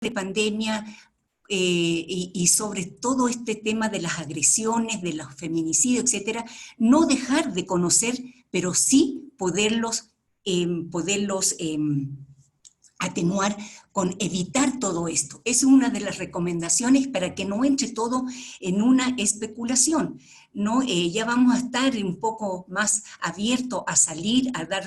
de pandemia, y sobre todo este tema de las agresiones, de los feminicidios, etcétera, no dejar de conocer, pero sí poderlos atenuar con evitar todo esto. Es una de las recomendaciones para que no entre todo en una especulación, ¿no? Ya vamos a estar un poco más abiertos a salir, a dar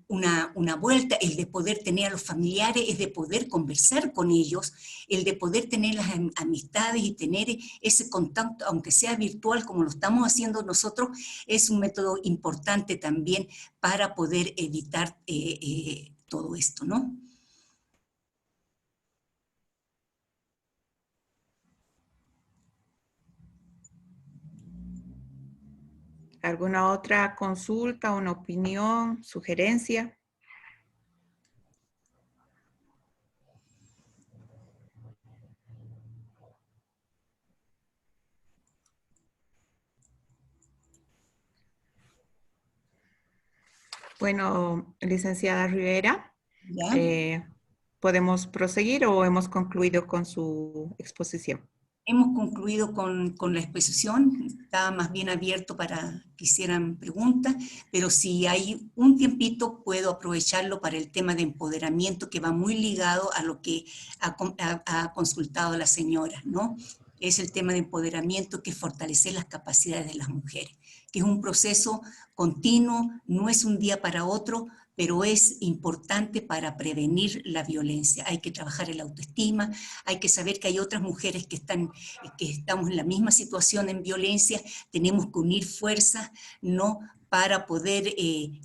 una vuelta, el de poder tener a los familiares, es de poder conversar con ellos, el de poder tener las amistades y tener ese contacto, aunque sea virtual como lo estamos haciendo nosotros, es un método importante también para poder evitar todo esto, ¿no? ¿Alguna otra consulta, una opinión, sugerencia? Bueno, licenciada Rivera, ¿Ya? ¿podemos proseguir o hemos concluido con su exposición? Hemos concluido con la exposición, estaba más bien abierto para que hicieran preguntas, pero si hay un tiempito puedo aprovecharlo para el tema de empoderamiento que va muy ligado a lo que ha consultado la señora, ¿no? Es el tema de empoderamiento, que es fortalecer las capacidades de las mujeres, que es un proceso continuo, no es un día para otro, pero es importante para prevenir la violencia. Hay que trabajar en la autoestima, hay que saber que hay otras mujeres que estamos en la misma situación en violencia, tenemos que unir fuerzas, ¿no?, para poder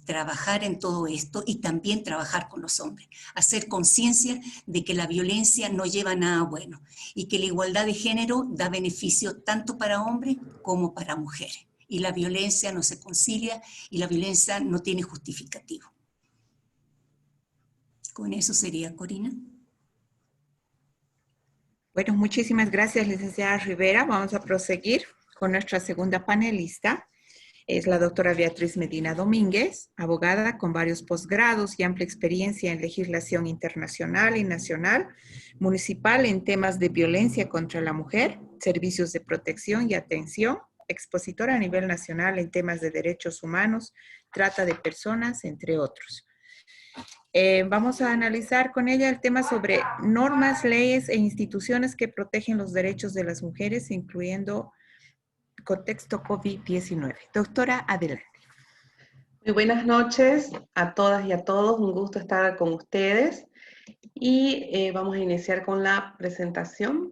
trabajar en todo esto y también trabajar con los hombres, hacer conciencia de que la violencia no lleva a nada bueno y que la igualdad de género da beneficios tanto para hombres como para mujeres. Y la violencia no se concilia y la violencia no tiene justificativo. Con eso sería, Corina. Bueno, muchísimas gracias, licenciada Rivera. Vamos a proseguir con nuestra segunda panelista. Es la doctora Beatriz Medina Domínguez, abogada con varios posgrados y amplia experiencia en legislación internacional y nacional, municipal en temas de violencia contra la mujer, servicios de protección y atención, expositora a nivel nacional en temas de derechos humanos, trata de personas, entre otros. Vamos a analizar con ella el tema sobre normas, leyes e instituciones que protegen los derechos de las mujeres, incluyendo contexto COVID-19. Doctora, adelante. Muy buenas noches a todas y a todos, un gusto estar con ustedes y vamos a iniciar con la presentación.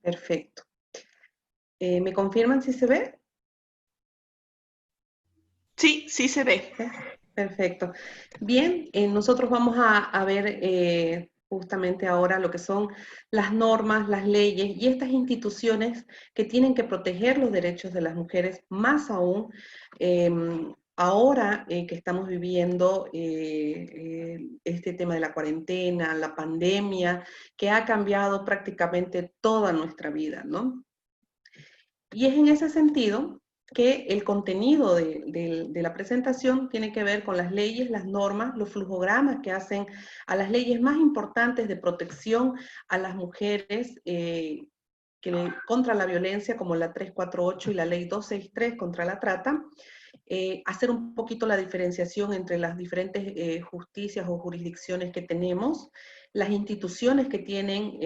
Perfecto. ¿Me confirman si se ve? Sí, sí se ve. Perfecto. Bien, nosotros vamos a ver justamente ahora lo que son las normas, las leyes y estas instituciones que tienen que proteger los derechos de las mujeres, más aún ahora que estamos viviendo este tema de la cuarentena, la pandemia, que ha cambiado prácticamente toda nuestra vida, ¿no? Y es en ese sentido que el contenido de la presentación tiene que ver con las leyes, las normas, los flujogramas que hacen a las leyes más importantes de protección a las mujeres contra la violencia, como la 348 y la ley 263 contra la trata, hacer un poquito la diferenciación entre las diferentes justicias o jurisdicciones que tenemos, las instituciones que tienen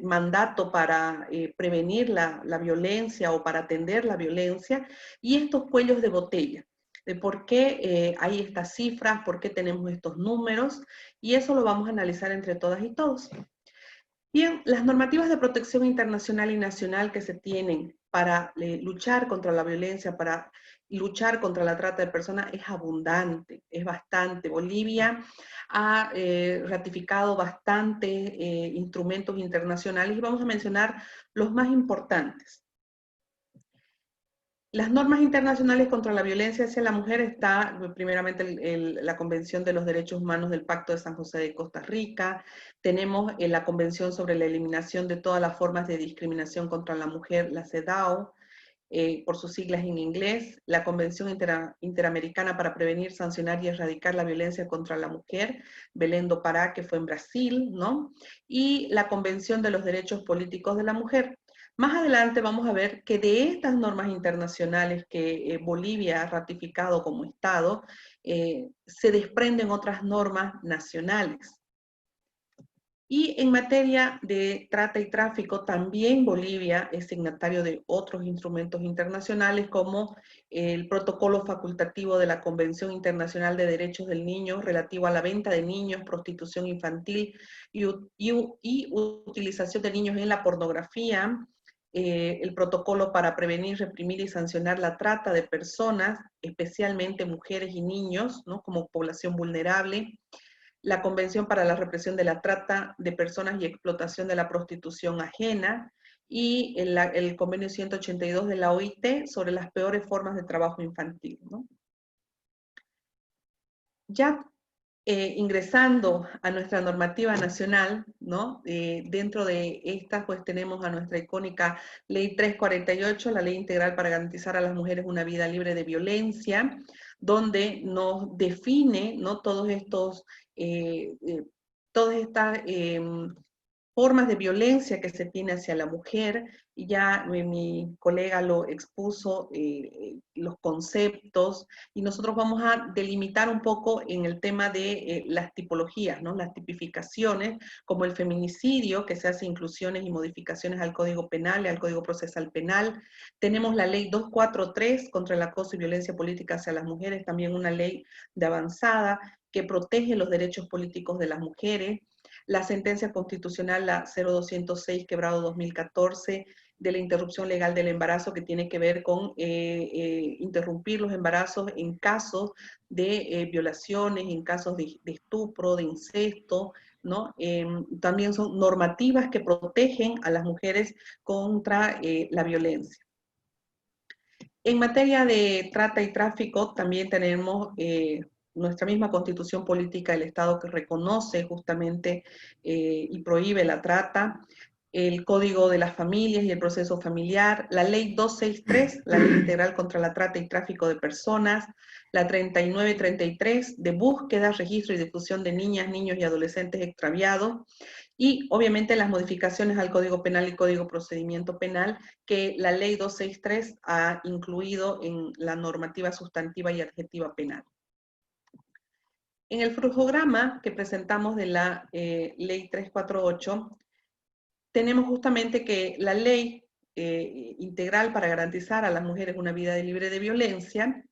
mandato para prevenir la violencia o para atender la violencia, y estos cuellos de botella, de por qué hay estas cifras, por qué tenemos estos números, y eso lo vamos a analizar entre todas y todos. Bien, las normativas de protección internacional y nacional que se tienen para luchar contra la violencia, para luchar contra la trata de personas, es abundante, es bastante. Bolivia ha ratificado bastantes instrumentos internacionales y vamos a mencionar los más importantes. Las normas internacionales contra la violencia hacia la mujer está primeramente la Convención de los Derechos Humanos del Pacto de San José de Costa Rica, tenemos la Convención sobre la Eliminación de todas las formas de discriminación contra la mujer, la CEDAW, por sus siglas en inglés, la Convención Interamericana para Prevenir, Sancionar y Erradicar la Violencia contra la Mujer, Belém do Pará, que fue en Brasil, ¿no? Y la Convención de los Derechos Políticos de la Mujer. Más adelante vamos a ver que de estas normas internacionales que Bolivia ha ratificado como Estado, se desprenden otras normas nacionales. Y en materia de trata y tráfico, también Bolivia es signatario de otros instrumentos internacionales como el protocolo facultativo de la Convención Internacional de Derechos del Niño relativo a la venta de niños, prostitución infantil y utilización de niños en la pornografía, el protocolo para prevenir, reprimir y sancionar la trata de personas, especialmente mujeres y niños, ¿no? Como población vulnerable, la Convención para la Represión de la Trata de Personas y Explotación de la Prostitución Ajena, y el convenio 182 de la OIT sobre las peores formas de trabajo infantil, ¿no? Ya ingresando a nuestra normativa nacional, ¿no? Dentro de esta, pues tenemos a nuestra icónica Ley 348, la Ley Integral para Garantizar a las Mujeres una Vida Libre de Violencia, donde nos define, ¿no? Todas estas formas de violencia que se tiene hacia la mujer, y ya mi colega lo expuso, los conceptos, y nosotros vamos a delimitar un poco en el tema de las tipologías, ¿no? Las tipificaciones, como el feminicidio, que se hace inclusiones y modificaciones al Código Penal y al Código Procesal Penal. Tenemos la Ley 243 contra el acoso y violencia política hacia las mujeres, también una ley de avanzada que protege los derechos políticos de las mujeres. La sentencia constitucional, la 0206, quebrado 2014, de la interrupción legal del embarazo, que tiene que ver con interrumpir los embarazos en casos de violaciones, en casos de estupro, de incesto, ¿no? También son normativas que protegen a las mujeres contra la violencia. En materia de trata y tráfico, también tenemos nuestra misma Constitución Política del Estado, que reconoce justamente y prohíbe la trata, el Código de las Familias y el Proceso Familiar, la Ley 263, la Ley Integral contra la Trata y Tráfico de Personas, la 3933, de búsqueda, registro y difusión de niñas, niños y adolescentes extraviados, y obviamente las modificaciones al Código Penal y Código Procedimiento Penal que la Ley 263 ha incluido en la normativa sustantiva y adjetiva penal. En el flujograma que presentamos de la Ley 348, tenemos justamente que la Ley Integral para Garantizar a las Mujeres una Vida Libre de Violencia,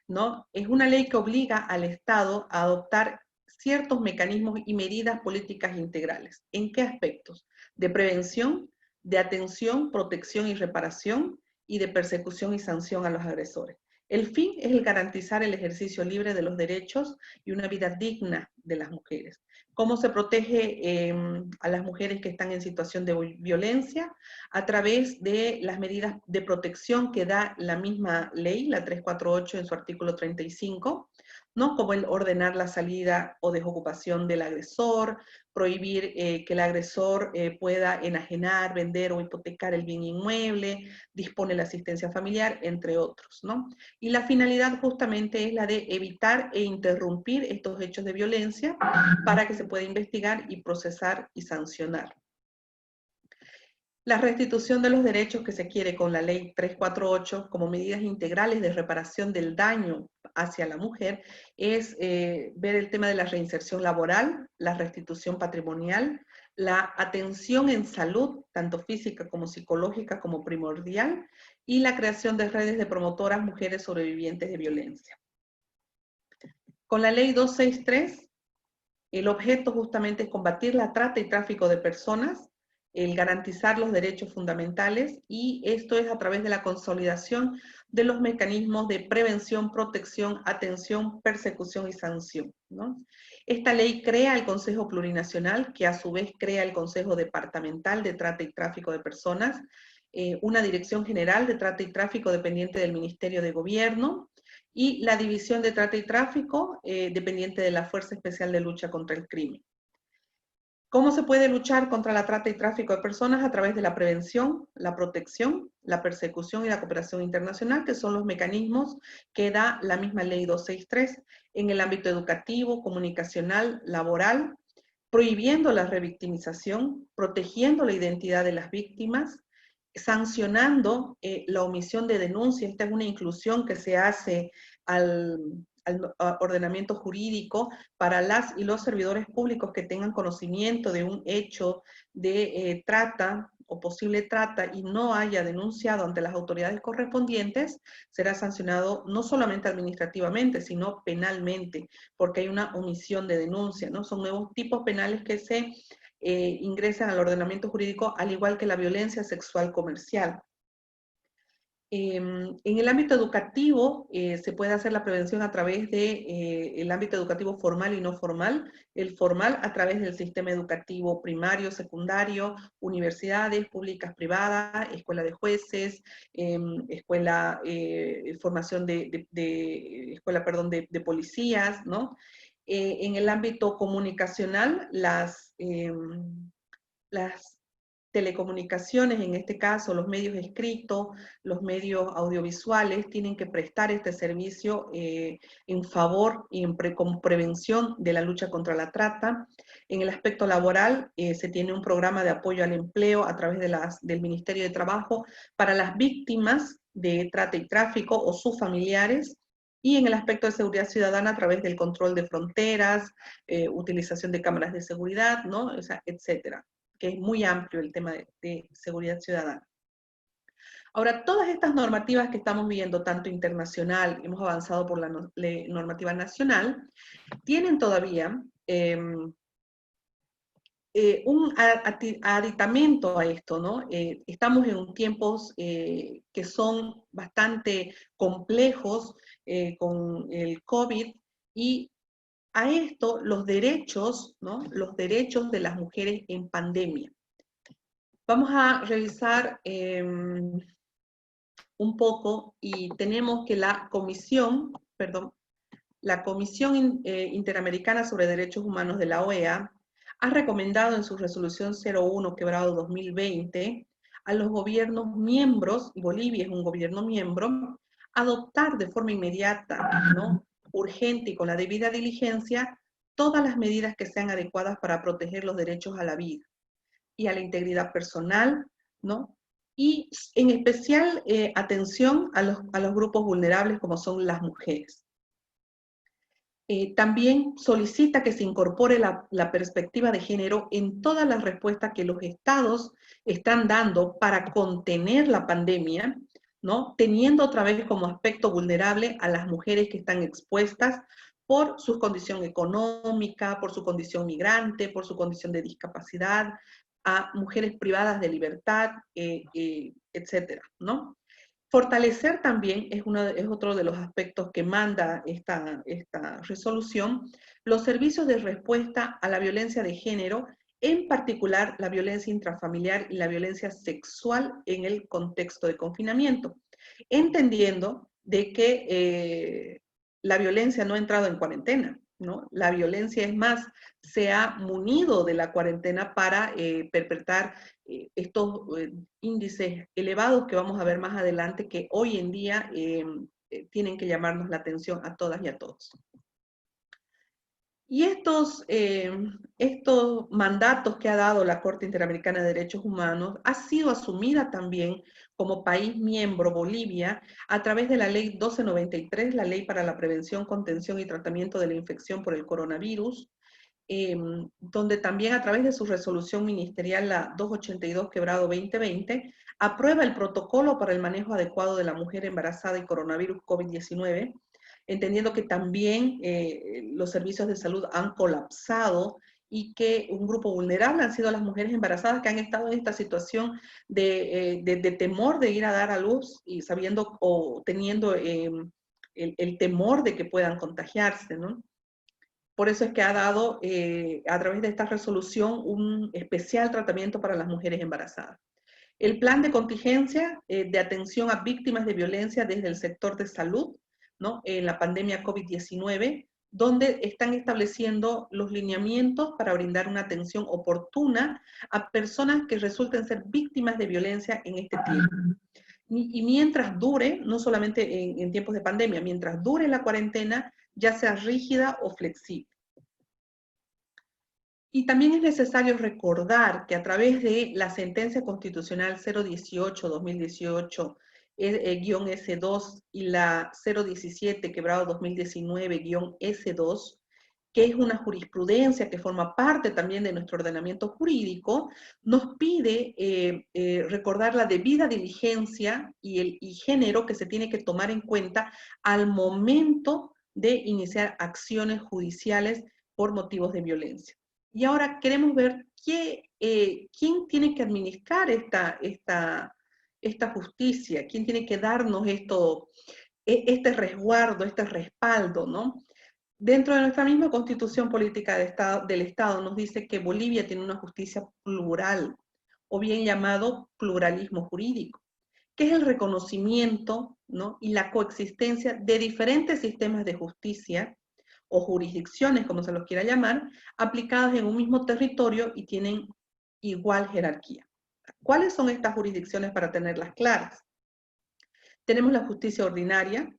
¿no? Es una ley que obliga al Estado a adoptar ciertos mecanismos y medidas políticas integrales. ¿En qué aspectos? De prevención, de atención, protección y reparación, y de persecución y sanción a los agresores. El fin es el garantizar el ejercicio libre de los derechos y una vida digna de las mujeres. ¿Cómo se protege a las mujeres que están en situación de violencia? A través de las medidas de protección que da la misma ley, la 348 en su artículo 35, ¿no? Como el ordenar la salida o desocupación del agresor, prohibir que el agresor pueda enajenar, vender o hipotecar el bien inmueble, dispone la asistencia familiar, entre otros, ¿no? Y la finalidad justamente es la de evitar e interrumpir estos hechos de violencia para que se pueda investigar y procesar y sancionar. La restitución de los derechos que se quiere con la Ley 348 como medidas integrales de reparación del daño hacia la mujer es ver el tema de la reinserción laboral, la restitución patrimonial, la atención en salud, tanto física como psicológica, como primordial, y la creación de redes de promotoras mujeres sobrevivientes de violencia. Con la Ley 263, el objeto justamente es combatir la trata y tráfico de personas, el garantizar los derechos fundamentales, y esto es a través de la consolidación de los mecanismos de prevención, protección, atención, persecución y sanción, ¿no? Esta ley crea el Consejo Plurinacional, que a su vez crea el Consejo Departamental de Trata y Tráfico de Personas, una Dirección General de Trata y Tráfico dependiente del Ministerio de Gobierno, y la División de Trata y Tráfico dependiente de la Fuerza Especial de Lucha contra el Crimen. ¿Cómo se puede luchar contra la trata y tráfico de personas? A través de la prevención, la protección, la persecución y la cooperación internacional, que son los mecanismos que da la misma ley 263 en el ámbito educativo, comunicacional, laboral, prohibiendo la revictimización, protegiendo la identidad de las víctimas, sancionando la omisión de denuncia. Esta es una inclusión que se hace al ordenamiento jurídico para las y los servidores públicos que tengan conocimiento de un hecho de trata o posible trata y no haya denunciado ante las autoridades correspondientes, será sancionado no solamente administrativamente, sino penalmente, porque hay una omisión de denuncia, ¿no? Son nuevos tipos penales que se ingresan al ordenamiento jurídico, al igual que la violencia sexual comercial. En el ámbito educativo se puede hacer la prevención a través del ámbito educativo formal y no formal. El formal a través del sistema educativo primario, secundario, universidades públicas, privadas, escuela de jueces, escuela, formación de policías, ¿no? En el ámbito comunicacional, las telecomunicaciones, en este caso los medios escritos, los medios audiovisuales, tienen que prestar este servicio en favor y con prevención de la lucha contra la trata. En el aspecto laboral, se tiene un programa de apoyo al empleo a través del Ministerio de Trabajo para las víctimas de trata y tráfico o sus familiares. Y en el aspecto de seguridad ciudadana a través del control de fronteras, utilización de cámaras de seguridad, ¿no? O sea, etcétera, que es muy amplio el tema de seguridad ciudadana. Ahora, todas estas normativas que estamos viendo, tanto internacional, hemos avanzado por la normativa nacional, tienen todavía un aditamento a esto, ¿no? Estamos en tiempos que son bastante complejos con el COVID, y a esto los derechos, ¿no? Los derechos de las mujeres en pandemia. Vamos a revisar un poco, y tenemos que la Comisión Interamericana sobre Derechos Humanos de la OEA ha recomendado en su resolución 01/2020 a los gobiernos miembros, y Bolivia es un gobierno miembro, adoptar de forma inmediata, ¿no?, urgente y con la debida diligencia, todas las medidas que sean adecuadas para proteger los derechos a la vida y a la integridad personal, ¿no? Y en especial atención a los grupos vulnerables como son las mujeres. También solicita que se incorpore la perspectiva de género en todas las respuestas que los estados están dando para contener la pandemia, ¿no? Teniendo otra vez como aspecto vulnerable a las mujeres que están expuestas por su condición económica, por su condición migrante, por su condición de discapacidad, a mujeres privadas de libertad, etcétera, ¿no? Fortalecer también es otro de los aspectos que manda esta resolución, los servicios de respuesta a la violencia de género, en particular la violencia intrafamiliar y la violencia sexual en el contexto de confinamiento, entendiendo de que la violencia no ha entrado en cuarentena, ¿no? La violencia, es más, se ha munido de la cuarentena para perpetrar estos índices elevados que vamos a ver más adelante, que hoy en día tienen que llamarnos la atención a todas y a todos. Y estos mandatos que ha dado la Corte Interamericana de Derechos Humanos ha sido asumida también como país miembro Bolivia a través de la Ley 1293, la Ley para la Prevención, Contención y Tratamiento de la Infección por el Coronavirus, donde también a través de su resolución ministerial, la 282/2020, aprueba el protocolo para el manejo adecuado de la mujer embarazada y coronavirus COVID-19, entendiendo que también los servicios de salud han colapsado y que un grupo vulnerable han sido las mujeres embarazadas que han estado en esta situación de temor de ir a dar a luz y sabiendo o teniendo el temor de que puedan contagiarse, ¿no? Por eso es que ha dado, a través de esta resolución, un especial tratamiento para las mujeres embarazadas. El plan de contingencia de atención a víctimas de violencia desde el sector de salud, ¿no?, en la pandemia COVID-19, donde están estableciendo los lineamientos para brindar una atención oportuna a personas que resulten ser víctimas de violencia en este tiempo. Y mientras dure, no solamente en tiempos de pandemia, mientras dure la cuarentena, ya sea rígida o flexible. Y también es necesario recordar que a través de la sentencia constitucional 018-2018, S2 y la 017-2019-S2, que es una jurisprudencia que forma parte también de nuestro ordenamiento jurídico, nos pide recordar la debida diligencia y género que se tiene que tomar en cuenta al momento de iniciar acciones judiciales por motivos de violencia. Y ahora queremos ver quién tiene que administrar esta justicia, quién tiene que darnos este resguardo, este respaldo, ¿no? Dentro de nuestra misma Constitución Política del Estado nos dice que Bolivia tiene una justicia plural, o bien llamado pluralismo jurídico, que es el reconocimiento, ¿no?, y la coexistencia de diferentes sistemas de justicia o jurisdicciones, como se los quiera llamar, aplicadas en un mismo territorio y tienen igual jerarquía. ¿Cuáles son estas jurisdicciones para tenerlas claras? Tenemos la justicia ordinaria,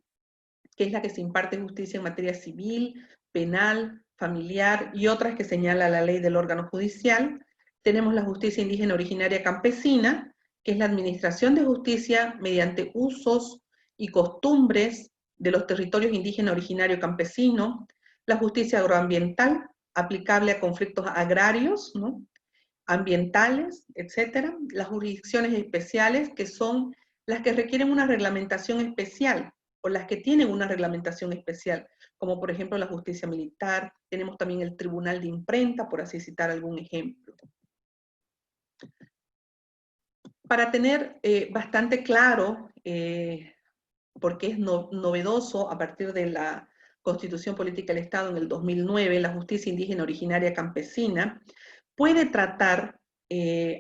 que es la que se imparte justicia en materia civil, penal, familiar y otras que señala la ley del órgano judicial. Tenemos la justicia indígena originaria campesina, que es la administración de justicia mediante usos y costumbres de los territorios indígena originario campesino. La justicia agroambiental, aplicable a conflictos agrarios, ¿no?, ambientales, etc. Las jurisdicciones especiales, que son las que requieren una reglamentación especial, o las que tienen una reglamentación especial, como por ejemplo la justicia militar. Tenemos también el tribunal de imprenta, por así citar algún ejemplo. Para tener bastante claro, porque es novedoso a partir de la Constitución Política del Estado en el 2009, la justicia indígena originaria campesina puede tratar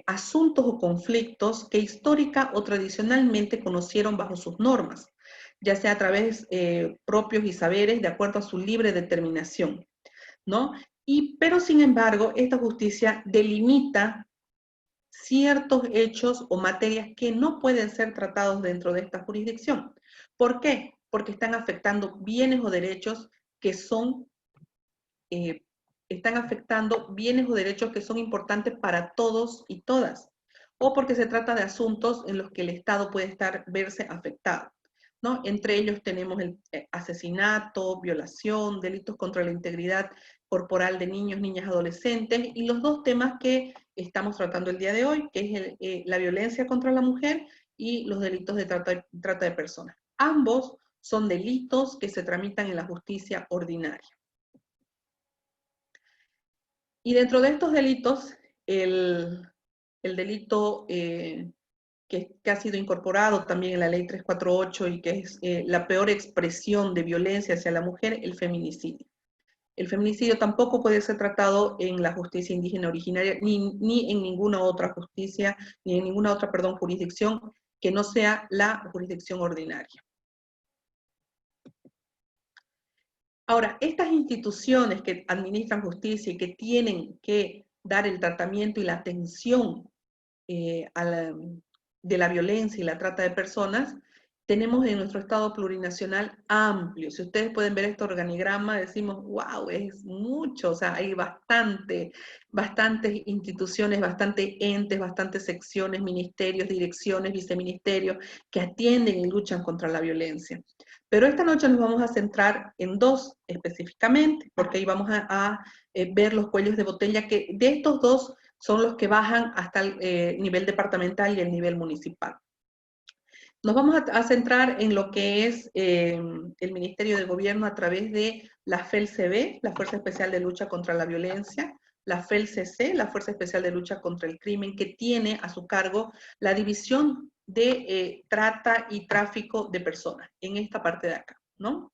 asuntos o conflictos que histórica o tradicionalmente conocieron bajo sus normas, ya sea a través propios y saberes de acuerdo a su libre determinación, ¿no? Pero sin embargo, esta justicia delimita ciertos hechos o materias que no pueden ser tratados dentro de esta jurisdicción. ¿Por qué? Porque están afectando bienes o derechos que son importantes para todos y todas, o porque se trata de asuntos en los que el Estado puede verse afectado, ¿no? Entre ellos tenemos el asesinato, violación, delitos contra la integridad corporal de niños, niñas, adolescentes, y los dos temas que estamos tratando el día de hoy, que es la violencia contra la mujer y los delitos de trata de personas. Ambos son delitos que se tramitan en la justicia ordinaria. Y dentro de estos delitos, el delito que ha sido incorporado también en la ley 348 y que es la peor expresión de violencia hacia la mujer, el feminicidio. El feminicidio tampoco puede ser tratado en la justicia indígena originaria, ni en ninguna otra justicia, ni en ninguna otra, jurisdicción que no sea la jurisdicción ordinaria. Ahora, estas instituciones que administran justicia y que tienen que dar el tratamiento y la atención de la violencia y la trata de personas, tenemos en nuestro Estado plurinacional amplio. Si ustedes pueden ver este organigrama, decimos, wow, es mucho, o sea, hay bastantes instituciones, bastantes entes, bastantes secciones, ministerios, direcciones, viceministerios, que atienden y luchan contra la violencia. Pero esta noche nos vamos a centrar en dos específicamente, porque ahí vamos a ver los cuellos de botella, que de estos dos son los que bajan hasta el nivel departamental y el nivel municipal. Nos vamos a centrar en lo que es el Ministerio de Gobierno a través de la FELCB, la Fuerza Especial de Lucha contra la Violencia, la FELCC, la Fuerza Especial de Lucha contra el Crimen, que tiene a su cargo la división de trata y tráfico de personas, en esta parte de acá, ¿no?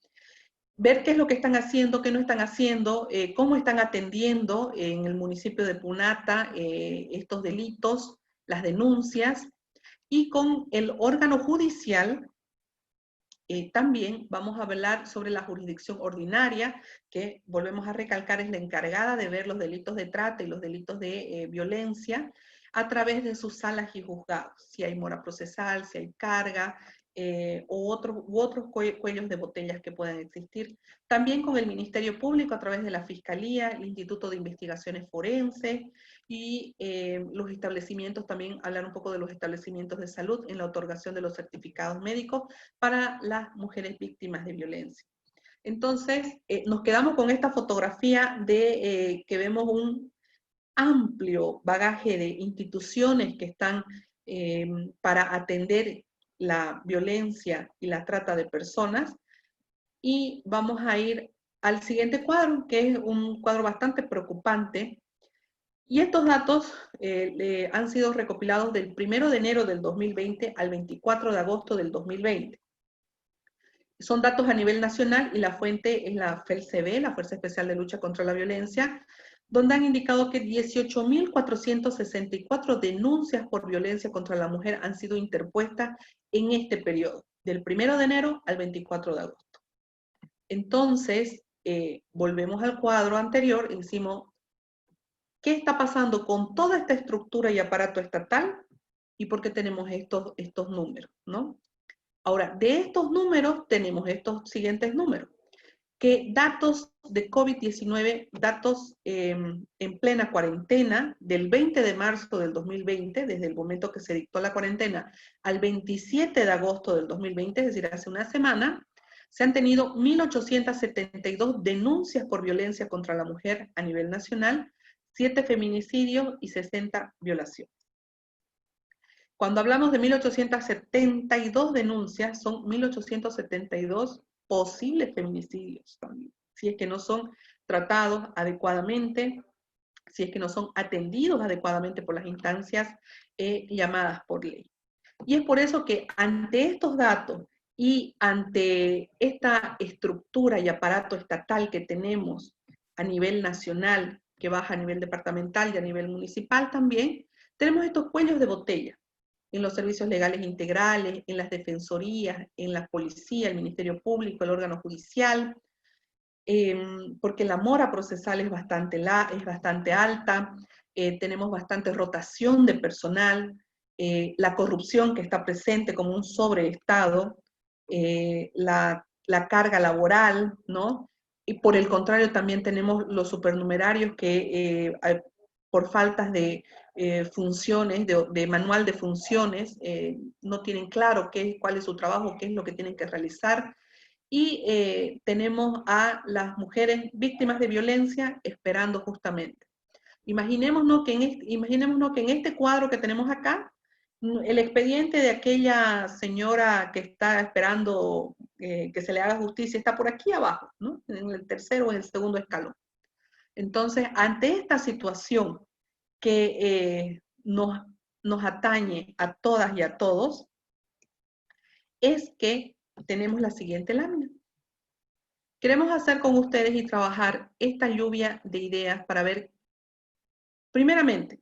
Ver qué es lo que están haciendo, qué no están haciendo, cómo están atendiendo en el municipio de Punata estos delitos, las denuncias, y con el órgano judicial también vamos a hablar sobre la jurisdicción ordinaria, que volvemos a recalcar es la encargada de ver los delitos de trata y los delitos de violencia a través de sus salas y juzgados, si hay mora procesal, si hay carga, u otros cuellos de botellas que puedan existir. También con el Ministerio Público a través de la Fiscalía, el Instituto de Investigaciones Forenses y los establecimientos, también hablar un poco de los establecimientos de salud en la otorgación de los certificados médicos para las mujeres víctimas de violencia. Entonces, nos quedamos con esta fotografía de que vemos un amplio bagaje de instituciones que están para atender la violencia y la trata de personas. Y vamos a ir al siguiente cuadro, que es un cuadro bastante preocupante. Y estos datos han sido recopilados del 1 de enero del 2020 al 24 de agosto del 2020. Son datos a nivel nacional y la fuente es la FELCB, la Fuerza Especial de Lucha contra la Violencia, donde han indicado que 18.464 denuncias por violencia contra la mujer han sido interpuestas en este periodo, del 1 de enero al 24 de agosto. Entonces, volvemos al cuadro anterior y decimos, ¿qué está pasando con toda esta estructura y aparato estatal? ¿Y por qué tenemos estos números, ¿no? Ahora, de estos números tenemos estos siguientes números. Que datos de COVID-19, datos en plena cuarentena, del 20 de marzo del 2020, desde el momento que se dictó la cuarentena, al 27 de agosto del 2020, es decir, hace una semana, se han tenido 1.872 denuncias por violencia contra la mujer a nivel nacional, 7 feminicidios y 60 violaciones. Cuando hablamos de 1.872 denuncias, son 1.872 posibles feminicidios también, si es que no son tratados adecuadamente, si es que no son atendidos adecuadamente por las instancias llamadas por ley. Y es por eso que ante estos datos y ante esta estructura y aparato estatal que tenemos a nivel nacional, que baja a nivel departamental y a nivel municipal también, tenemos estos cuellos de botella en los servicios legales integrales, en las defensorías, en la policía, el Ministerio Público, el órgano judicial, porque la mora procesal es bastante alta, tenemos bastante rotación de personal, la corrupción que está presente como un sobreestado, la carga laboral, ¿no? Y por el contrario también tenemos los supernumerarios que por faltas de funciones, de manual de funciones, no tienen claro cuál es su trabajo, qué es lo que tienen que realizar, y tenemos a las mujeres víctimas de violencia esperando justamente. Imaginémonos que en este cuadro que tenemos acá, el expediente de aquella señora que está esperando que se le haga justicia está por aquí abajo, ¿no? En el tercero o en el segundo escalón. Entonces, ante esta situación que nos atañe a todas y a todos, es que tenemos la siguiente lámina. Queremos hacer con ustedes y trabajar esta lluvia de ideas para ver, primeramente,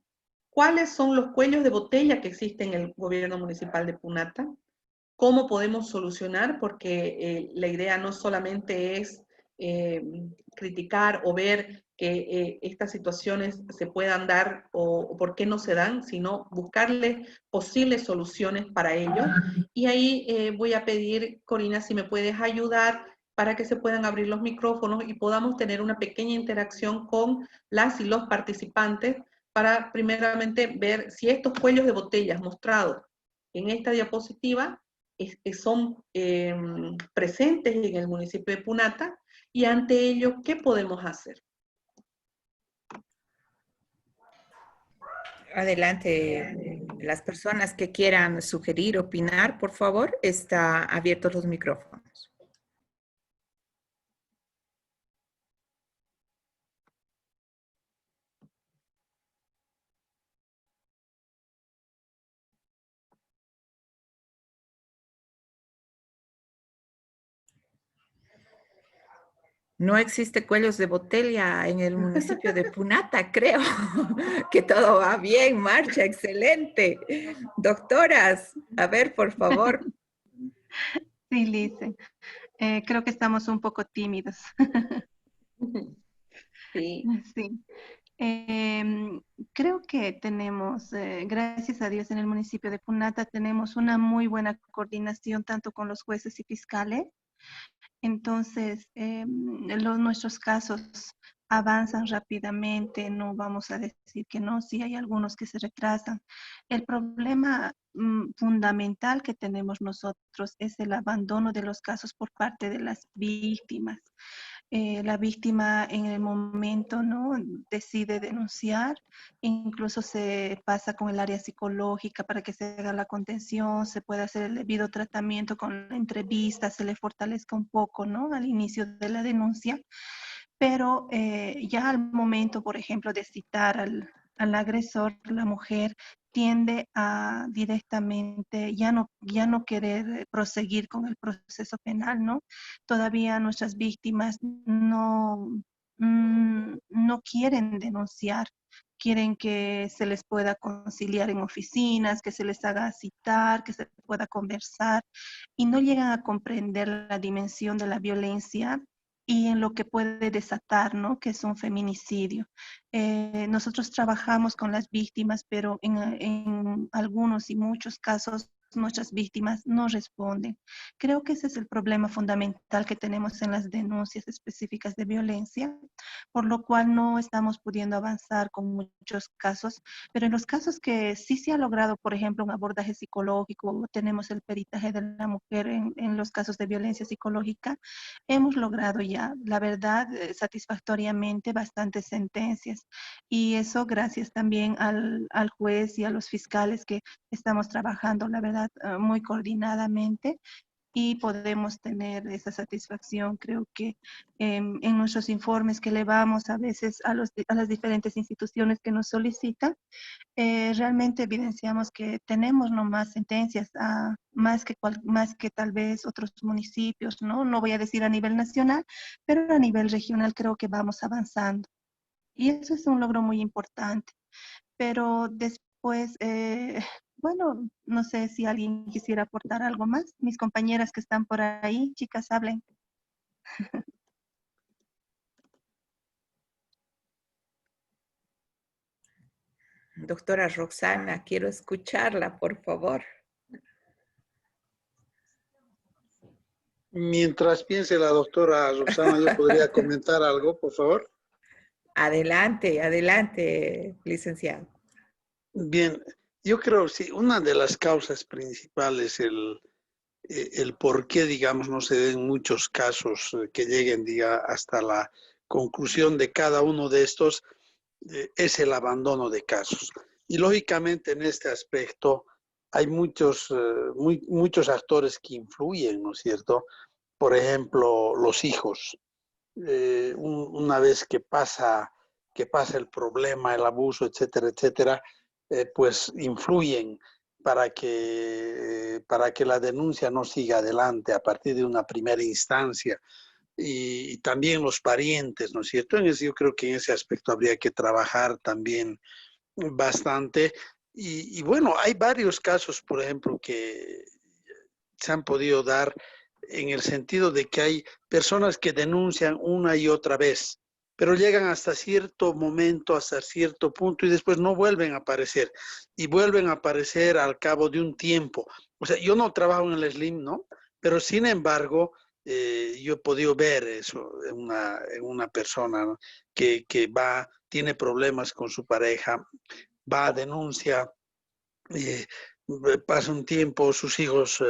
cuáles son los cuellos de botella que existen en el gobierno municipal de Punata, cómo podemos solucionar, porque la idea no solamente es criticar o ver que estas situaciones se puedan dar o por qué no se dan, sino buscarle posibles soluciones para ello. Y ahí voy a pedir, Corina, si me puedes ayudar para que se puedan abrir los micrófonos y podamos tener una pequeña interacción con las y los participantes para primeramente ver si estos cuellos de botellas mostrados en esta diapositiva son presentes en el municipio de Punata, y ante ello, ¿qué podemos hacer? Adelante, las personas que quieran sugerir, opinar, por favor, está abiertos los micrófonos. No existe cuellos de botella en el municipio de Punata, creo que todo va bien, marcha, excelente. Doctoras, a ver, por favor. Sí, Lice. Creo que estamos un poco tímidos. Sí. Sí. Creo que tenemos, gracias a Dios, en el municipio de Punata tenemos una muy buena coordinación tanto con los jueces y fiscales. Entonces, nuestros casos avanzan rápidamente, no vamos a decir que no, sí hay algunos que se retrasan. El problema fundamental que tenemos nosotros es el abandono de los casos por parte de las víctimas. La víctima en el momento, ¿no?, decide denunciar, incluso se pasa con el área psicológica para que se haga la contención, se pueda hacer el debido tratamiento con la entrevista, se le fortalezca un poco, ¿no?, al inicio de la denuncia, pero ya al momento, por ejemplo, de citar al agresor, la mujer tiende a directamente ya no querer proseguir con el proceso penal, ¿no? Todavía nuestras víctimas no quieren denunciar, quieren que se les pueda conciliar en oficinas, que se les haga citar, que se pueda conversar, y no llegan a comprender la dimensión de la violencia y en lo que puede desatar, ¿no?, que es un feminicidio. Nosotros trabajamos con las víctimas, pero en algunos y muchos casos nuestras víctimas no responden. Creo que ese es el problema fundamental que tenemos en las denuncias específicas de violencia, por lo cual no estamos pudiendo avanzar con muchos casos, pero en los casos que sí se ha logrado, por ejemplo, un abordaje psicológico, tenemos el peritaje de la mujer en los casos de violencia psicológica, hemos logrado ya, la verdad, satisfactoriamente bastantes sentencias. Y eso gracias también al juez y a los fiscales que estamos trabajando, la verdad, muy coordinadamente y podemos tener esa satisfacción. Creo que en nuestros informes que elevamos a veces a las diferentes instituciones que nos solicitan, realmente evidenciamos que tenemos no más sentencias, más que tal vez otros municipios, ¿no? No voy a decir a nivel nacional, pero a nivel regional creo que vamos avanzando. Y eso es un logro muy importante. Pero después, bueno, no sé si alguien quisiera aportar algo más. Mis compañeras que están por ahí, chicas, hablen. Doctora Roxana, quiero escucharla, por favor. Mientras piense la doctora Roxana, yo podría comentar algo, por favor. Adelante, adelante, licenciado. Bien, yo creo que sí, una de las causas principales, el por qué, digamos, no se den muchos casos que lleguen, hasta la conclusión de cada uno de estos, es el abandono de casos. Y lógicamente en este aspecto hay muchos actores que influyen, ¿no es cierto? Por ejemplo, los hijos. Una vez que pasa el problema, el abuso, etcétera, etcétera, pues influyen para que la denuncia no siga adelante a partir de una primera instancia. Y también los parientes, ¿no es cierto? Yo creo que en ese aspecto habría que trabajar también bastante. Y bueno, hay varios casos, por ejemplo, que se han podido dar en el sentido de que hay personas que denuncian una y otra vez, pero llegan hasta cierto momento, hasta cierto punto y después no vuelven a aparecer y vuelven a aparecer al cabo de un tiempo. O sea, yo no trabajo en el SLIM, ¿no? Pero sin embargo, yo he podido ver eso en una persona, ¿no?, que tiene problemas con su pareja, va a denuncia, pasa un tiempo, sus hijos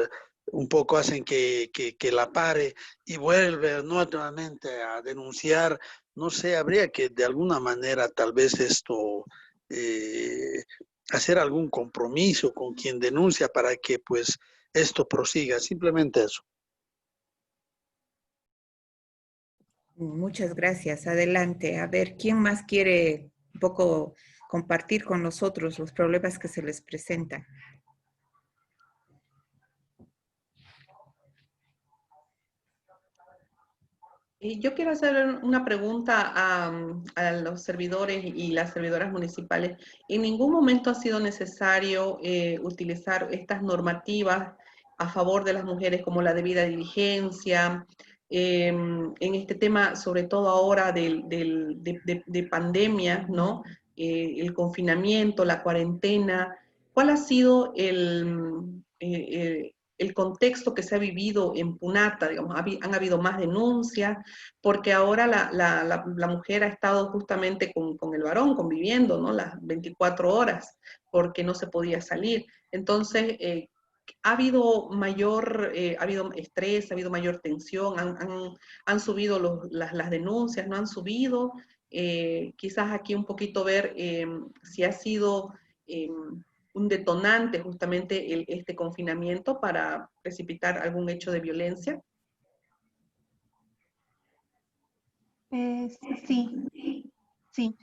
un poco hacen que la pare y vuelve nuevamente a denunciar. No sé, habría que de alguna manera tal vez esto, hacer algún compromiso con quien denuncia para que pues esto prosiga, simplemente eso. Muchas gracias. Adelante. A ver, ¿quién más quiere un poco compartir con nosotros los problemas que se les presentan? Yo quiero hacer una pregunta a los servidores y las servidoras municipales. ¿En ningún momento ha sido necesario utilizar estas normativas a favor de las mujeres, como la debida diligencia, en este tema, sobre todo ahora de pandemia, ¿no? El confinamiento, la cuarentena, ¿cuál ha sido el contexto que se ha vivido en Punata? Digamos, han habido más denuncias, porque ahora la mujer ha estado justamente con el varón, conviviendo, ¿no? Las 24 horas, porque no se podía salir. Entonces, ha habido ha habido estrés, ha habido mayor tensión, han subido las denuncias, no han subido. Quizás aquí un poquito ver si ha sido un detonante justamente este confinamiento para precipitar algún hecho de violencia. Sí, sí.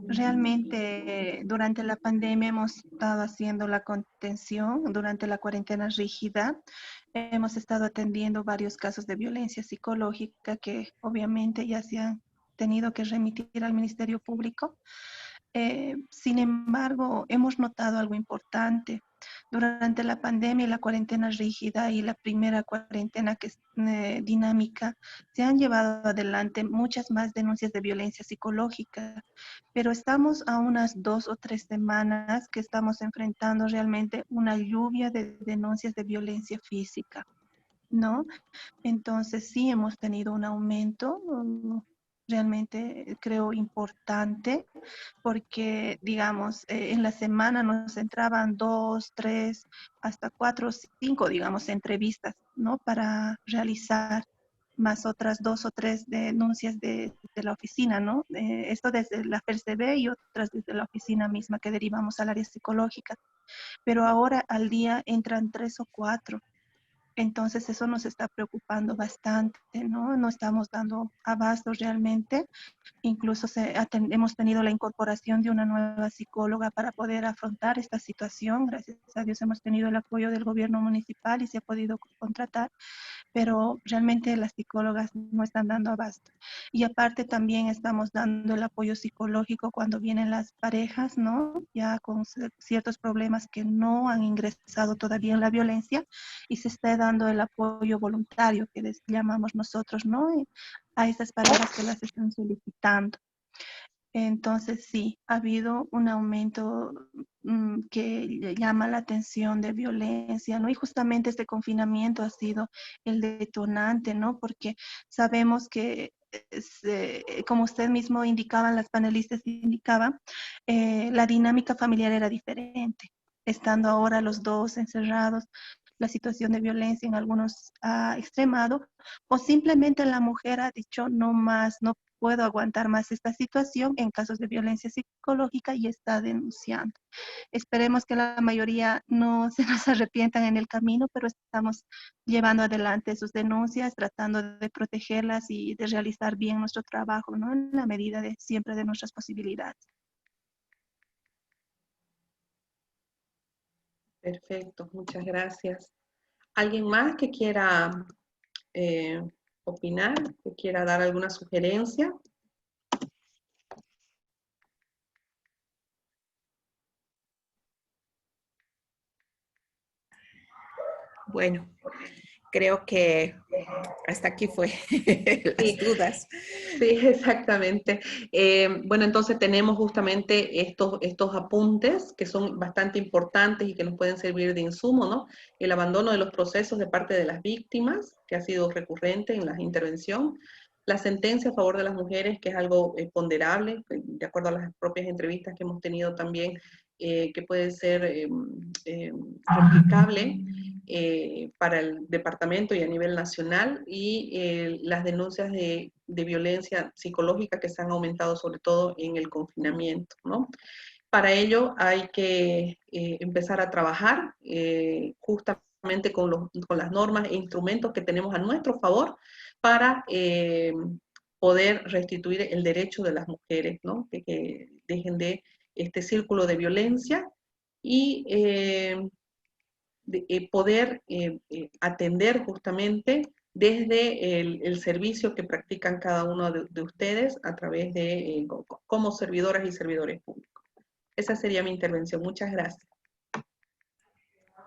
Realmente durante la pandemia hemos estado haciendo la contención, durante la cuarentena rígida, hemos estado atendiendo varios casos de violencia psicológica que obviamente ya se han tenido que remitir al Ministerio Público. Sin embargo, hemos notado algo importante. Durante la pandemia y la cuarentena rígida y la primera cuarentena que es dinámica, se han llevado adelante muchas más denuncias de violencia psicológica, pero estamos a unas 2 o 3 semanas que estamos enfrentando realmente una lluvia de denuncias de violencia física, ¿no? Entonces sí hemos tenido un aumento, realmente creo importante, porque digamos, en la semana nos entraban 2, 3, hasta 4, 5, digamos, entrevistas, ¿no? Para realizar más otras 2 o 3 denuncias de la oficina, ¿no? Esto desde la PERCB y otras desde la oficina misma que derivamos al área psicológica. Pero ahora al día entran 3 o 4. Entonces eso nos está preocupando bastante, ¿no? No estamos dando abasto realmente. Incluso hemos tenido la incorporación de una nueva psicóloga para poder afrontar esta situación. Gracias a Dios hemos tenido el apoyo del gobierno municipal y se ha podido contratar, pero realmente las psicólogas no están dando abasto. Y aparte también estamos dando el apoyo psicológico cuando vienen las parejas, ¿no? Ya con ciertos problemas que no han ingresado todavía en la violencia, y se está dando el apoyo voluntario que les llamamos nosotros, ¿no? A esas parejas que las están solicitando. Entonces sí, ha habido un aumento que llama la atención de violencia, ¿no? Y justamente este confinamiento ha sido el detonante, ¿no? Porque sabemos que, como usted mismo indicaban, las panelistas indicaban, la dinámica familiar era diferente. Estando ahora los dos encerrados, la situación de violencia en algunos ha extremado, o simplemente la mujer ha dicho no más, no puedo aguantar más esta situación en casos de violencia psicológica y está denunciando. Esperemos que la mayoría no se nos arrepientan en el camino, pero estamos llevando adelante sus denuncias, tratando de protegerlas y de realizar bien nuestro trabajo, ¿no? En la medida de siempre de nuestras posibilidades. Perfecto, muchas gracias. ¿Alguien más que quiera opinar, que quiera dar alguna sugerencia? Bueno, creo que hasta aquí fue las dudas. Sí, exactamente. Bueno, entonces tenemos justamente estos apuntes que son bastante importantes y que nos pueden servir de insumo, ¿no? El abandono de los procesos de parte de las víctimas, que ha sido recurrente en la intervención. La sentencia a favor de las mujeres, que es algo ponderable, de acuerdo a las propias entrevistas que hemos tenido también, que puede ser replicable para el departamento y a nivel nacional, y las denuncias de violencia psicológica que se han aumentado sobre todo en el confinamiento, ¿no? Para ello hay que empezar a trabajar justamente con las normas e instrumentos que tenemos a nuestro favor para poder restituir el derecho de las mujeres, ¿no? Que dejen de este círculo de violencia y poder atender justamente desde el servicio que practican cada uno de ustedes a través de como servidoras y servidores públicos. Esa sería mi intervención. Muchas gracias.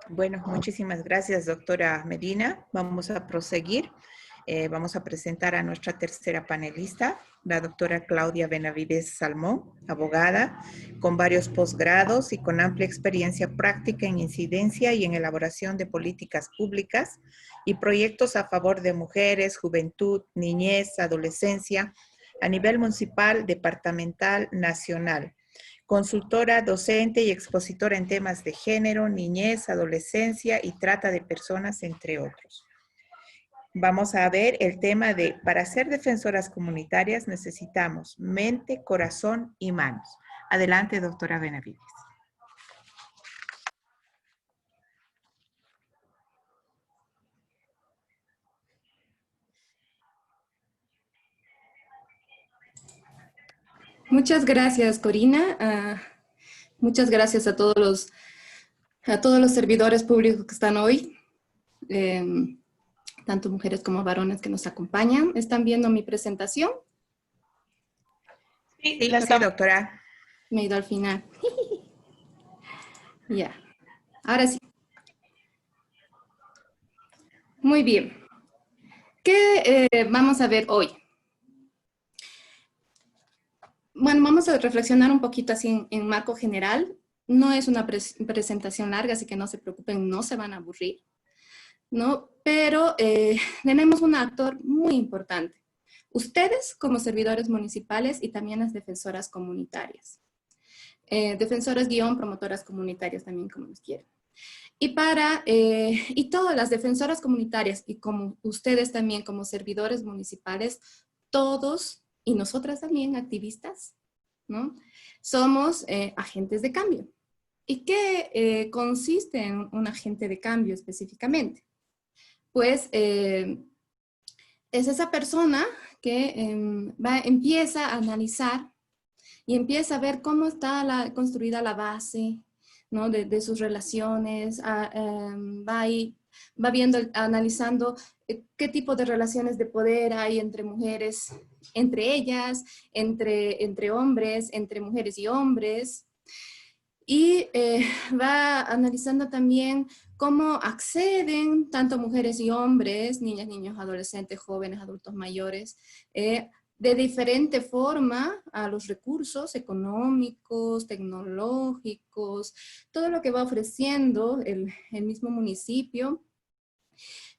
Bueno, muchísimas gracias, doctora Medina. Vamos a proseguir. Vamos a presentar a nuestra tercera panelista, la doctora Claudia Benavides Salmón, abogada con varios posgrados y con amplia experiencia práctica en incidencia y en elaboración de políticas públicas y proyectos a favor de mujeres, juventud, niñez, adolescencia, a nivel municipal, departamental, nacional. Consultora, docente y expositora en temas de género, niñez, adolescencia y trata de personas, entre otros. Vamos a ver el tema de, para ser defensoras comunitarias necesitamos mente, corazón y manos. Adelante, doctora Benavides. Muchas gracias, Corina. Muchas gracias a todos los servidores públicos que están hoy, tanto mujeres como varones que nos acompañan. ¿Están viendo mi presentación? Sí, Sí, la sí, estamos. doctora. Me he ido al final. Ya, ahora sí. Muy bien. ¿Qué vamos a ver hoy? Bueno, vamos a reflexionar un poquito así en marco general. No es una presentación larga, así que no se preocupen, no se van a aburrir, ¿no? Pero tenemos un actor muy importante. Ustedes como servidores municipales y también las defensoras comunitarias. Defensoras guión, promotoras comunitarias también, como nos quieran. Y todas las defensoras comunitarias y como ustedes también como servidores municipales, todos y nosotras también activistas, ¿no? Somos agentes de cambio. ¿Y qué consiste en un agente de cambio específicamente? Pues es esa persona que empieza a analizar y empieza a ver cómo está construida la base, ¿no? de sus relaciones, va viendo, analizando qué tipo de relaciones de poder hay entre mujeres, entre ellas, entre hombres, entre mujeres y hombres. Y va analizando también cómo acceden tanto mujeres y hombres, niñas, niños, adolescentes, jóvenes, adultos mayores, de diferente forma a los recursos económicos, tecnológicos, todo lo que va ofreciendo el mismo municipio.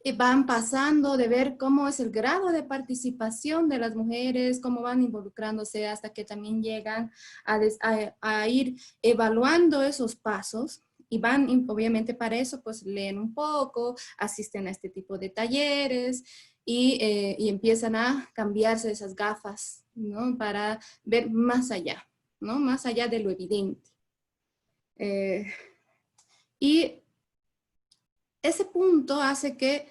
Y van pasando de ver cómo es el grado de participación de las mujeres, cómo van involucrándose hasta que también llegan a ir evaluando esos pasos. Y van, obviamente para eso, pues leen un poco, asisten a este tipo de talleres y empiezan a cambiarse esas gafas, ¿no? Para ver más allá, ¿no? Más allá de lo evidente. Y ese punto hace que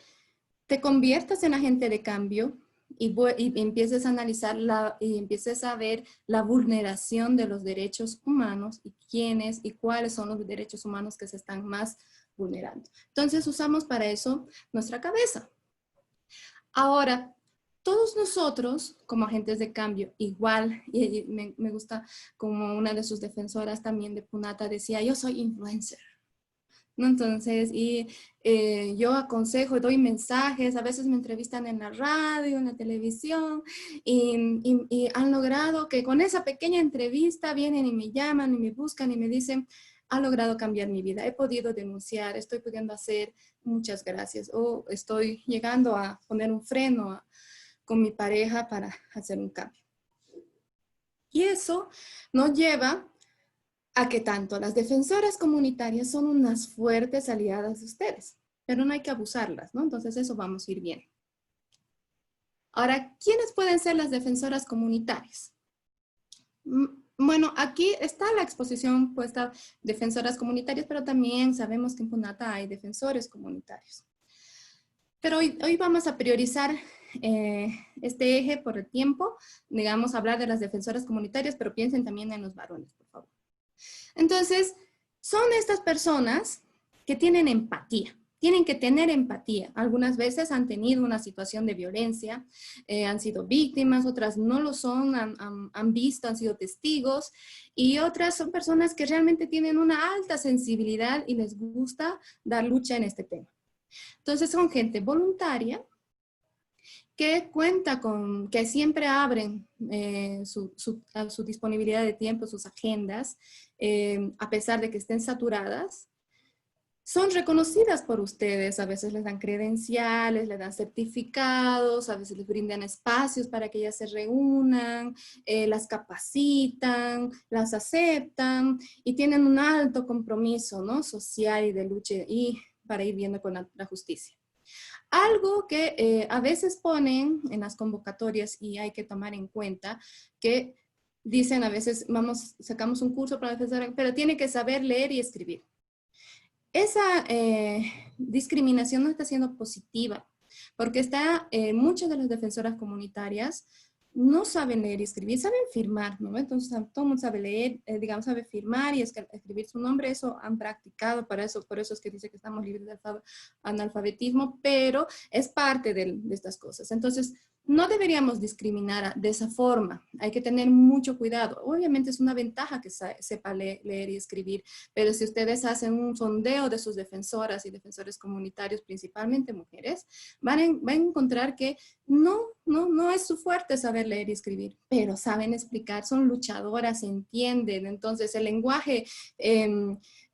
te conviertas en agente de cambio y empieces a analizar y empieces a ver la vulneración de los derechos humanos y quiénes y cuáles son los derechos humanos que se están más vulnerando. Entonces usamos para eso nuestra cabeza. Ahora, todos nosotros como agentes de cambio, igual, y me gusta como una de sus defensoras también de Punata decía, yo soy influencer. ¿No? Entonces, yo aconsejo, doy mensajes, a veces me entrevistan en la radio, en la televisión, y han logrado que con esa pequeña entrevista vienen y me llaman y me buscan y me dicen, ha logrado cambiar mi vida, he podido denunciar, estoy pudiendo hacer, muchas gracias, o estoy llegando a poner un freno con mi pareja para hacer un cambio. Y eso nos lleva a que tanto las defensoras comunitarias son unas fuertes aliadas de ustedes, pero no hay que abusarlas, ¿no? Entonces eso vamos a ir bien. Ahora, ¿quiénes pueden ser las defensoras comunitarias? Bueno, aquí está la exposición puesta defensoras comunitarias, pero también sabemos que en Punata hay defensores comunitarios. Pero hoy vamos a priorizar este eje por el tiempo, digamos, hablar de las defensoras comunitarias, pero piensen también en los varones, por favor. Entonces, son estas personas que tienen empatía. tienen que tener empatía. Algunas veces han tenido una situación de violencia, han sido víctimas, otras no lo son, han visto, han sido testigos, y otras son personas que realmente tienen una alta sensibilidad y les gusta dar lucha en este tema. Entonces son gente voluntaria que cuenta con, que siempre abren su disponibilidad de tiempo, sus agendas, a pesar de que estén saturadas. Son reconocidas por ustedes, a veces les dan credenciales, les dan certificados, a veces les brindan espacios para que ellas se reúnan, las capacitan, las aceptan y tienen un alto compromiso, ¿no?, social y de lucha y para ir viendo con la justicia. Algo que a veces ponen en las convocatorias y hay que tomar en cuenta, que dicen a veces, sacamos un curso para defensora, pero tiene que saber leer y escribir. Esa discriminación no está siendo positiva, porque muchas de las defensoras comunitarias no saben leer y escribir, saben firmar, ¿no? Entonces todo el mundo sabe leer, sabe firmar y escribir su nombre, eso han practicado, por eso es que dice que estamos libres de analfabetismo, pero es parte de estas cosas. Entonces, no deberíamos discriminar de esa forma, hay que tener mucho cuidado. Obviamente es una ventaja que sepa leer y escribir, pero si ustedes hacen un sondeo de sus defensoras y defensores comunitarios, principalmente mujeres, van a encontrar que no es su fuerte saber leer y escribir, pero saben explicar, son luchadoras, entienden. Entonces el lenguaje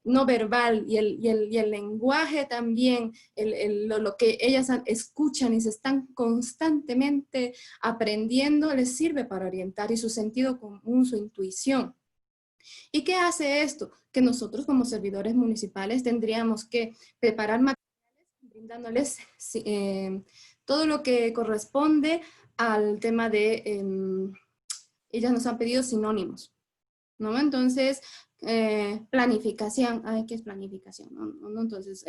no verbal y el lenguaje también, lo que ellas escuchan y se están constantemente aprendiendo, les sirve para orientar, y su sentido común, su intuición. ¿Y qué hace esto? Que nosotros como servidores municipales tendríamos que preparar materiales brindándoles todo lo que corresponde al tema de, ellas nos han pedido sinónimos, ¿no? Entonces, planificación, ¿qué es planificación? ¿No? Entonces,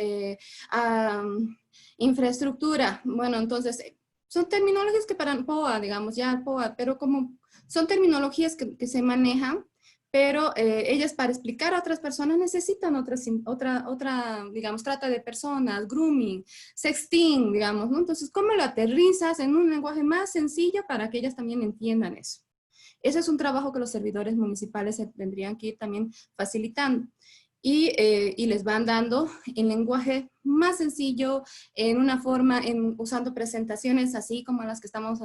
infraestructura, bueno, entonces, son terminologías que para POA, digamos, ya POA, pero como son terminologías que se manejan, pero ellas para explicar a otras personas necesitan otra, digamos, trata de personas, grooming, sexting, digamos, ¿no? Entonces, ¿cómo lo aterrizas en un lenguaje más sencillo para que ellas también entiendan eso? Ese es un trabajo que los servidores municipales tendrían que ir también facilitando. Y les van dando en lenguaje más sencillo, en una forma, usando presentaciones así como las que estamos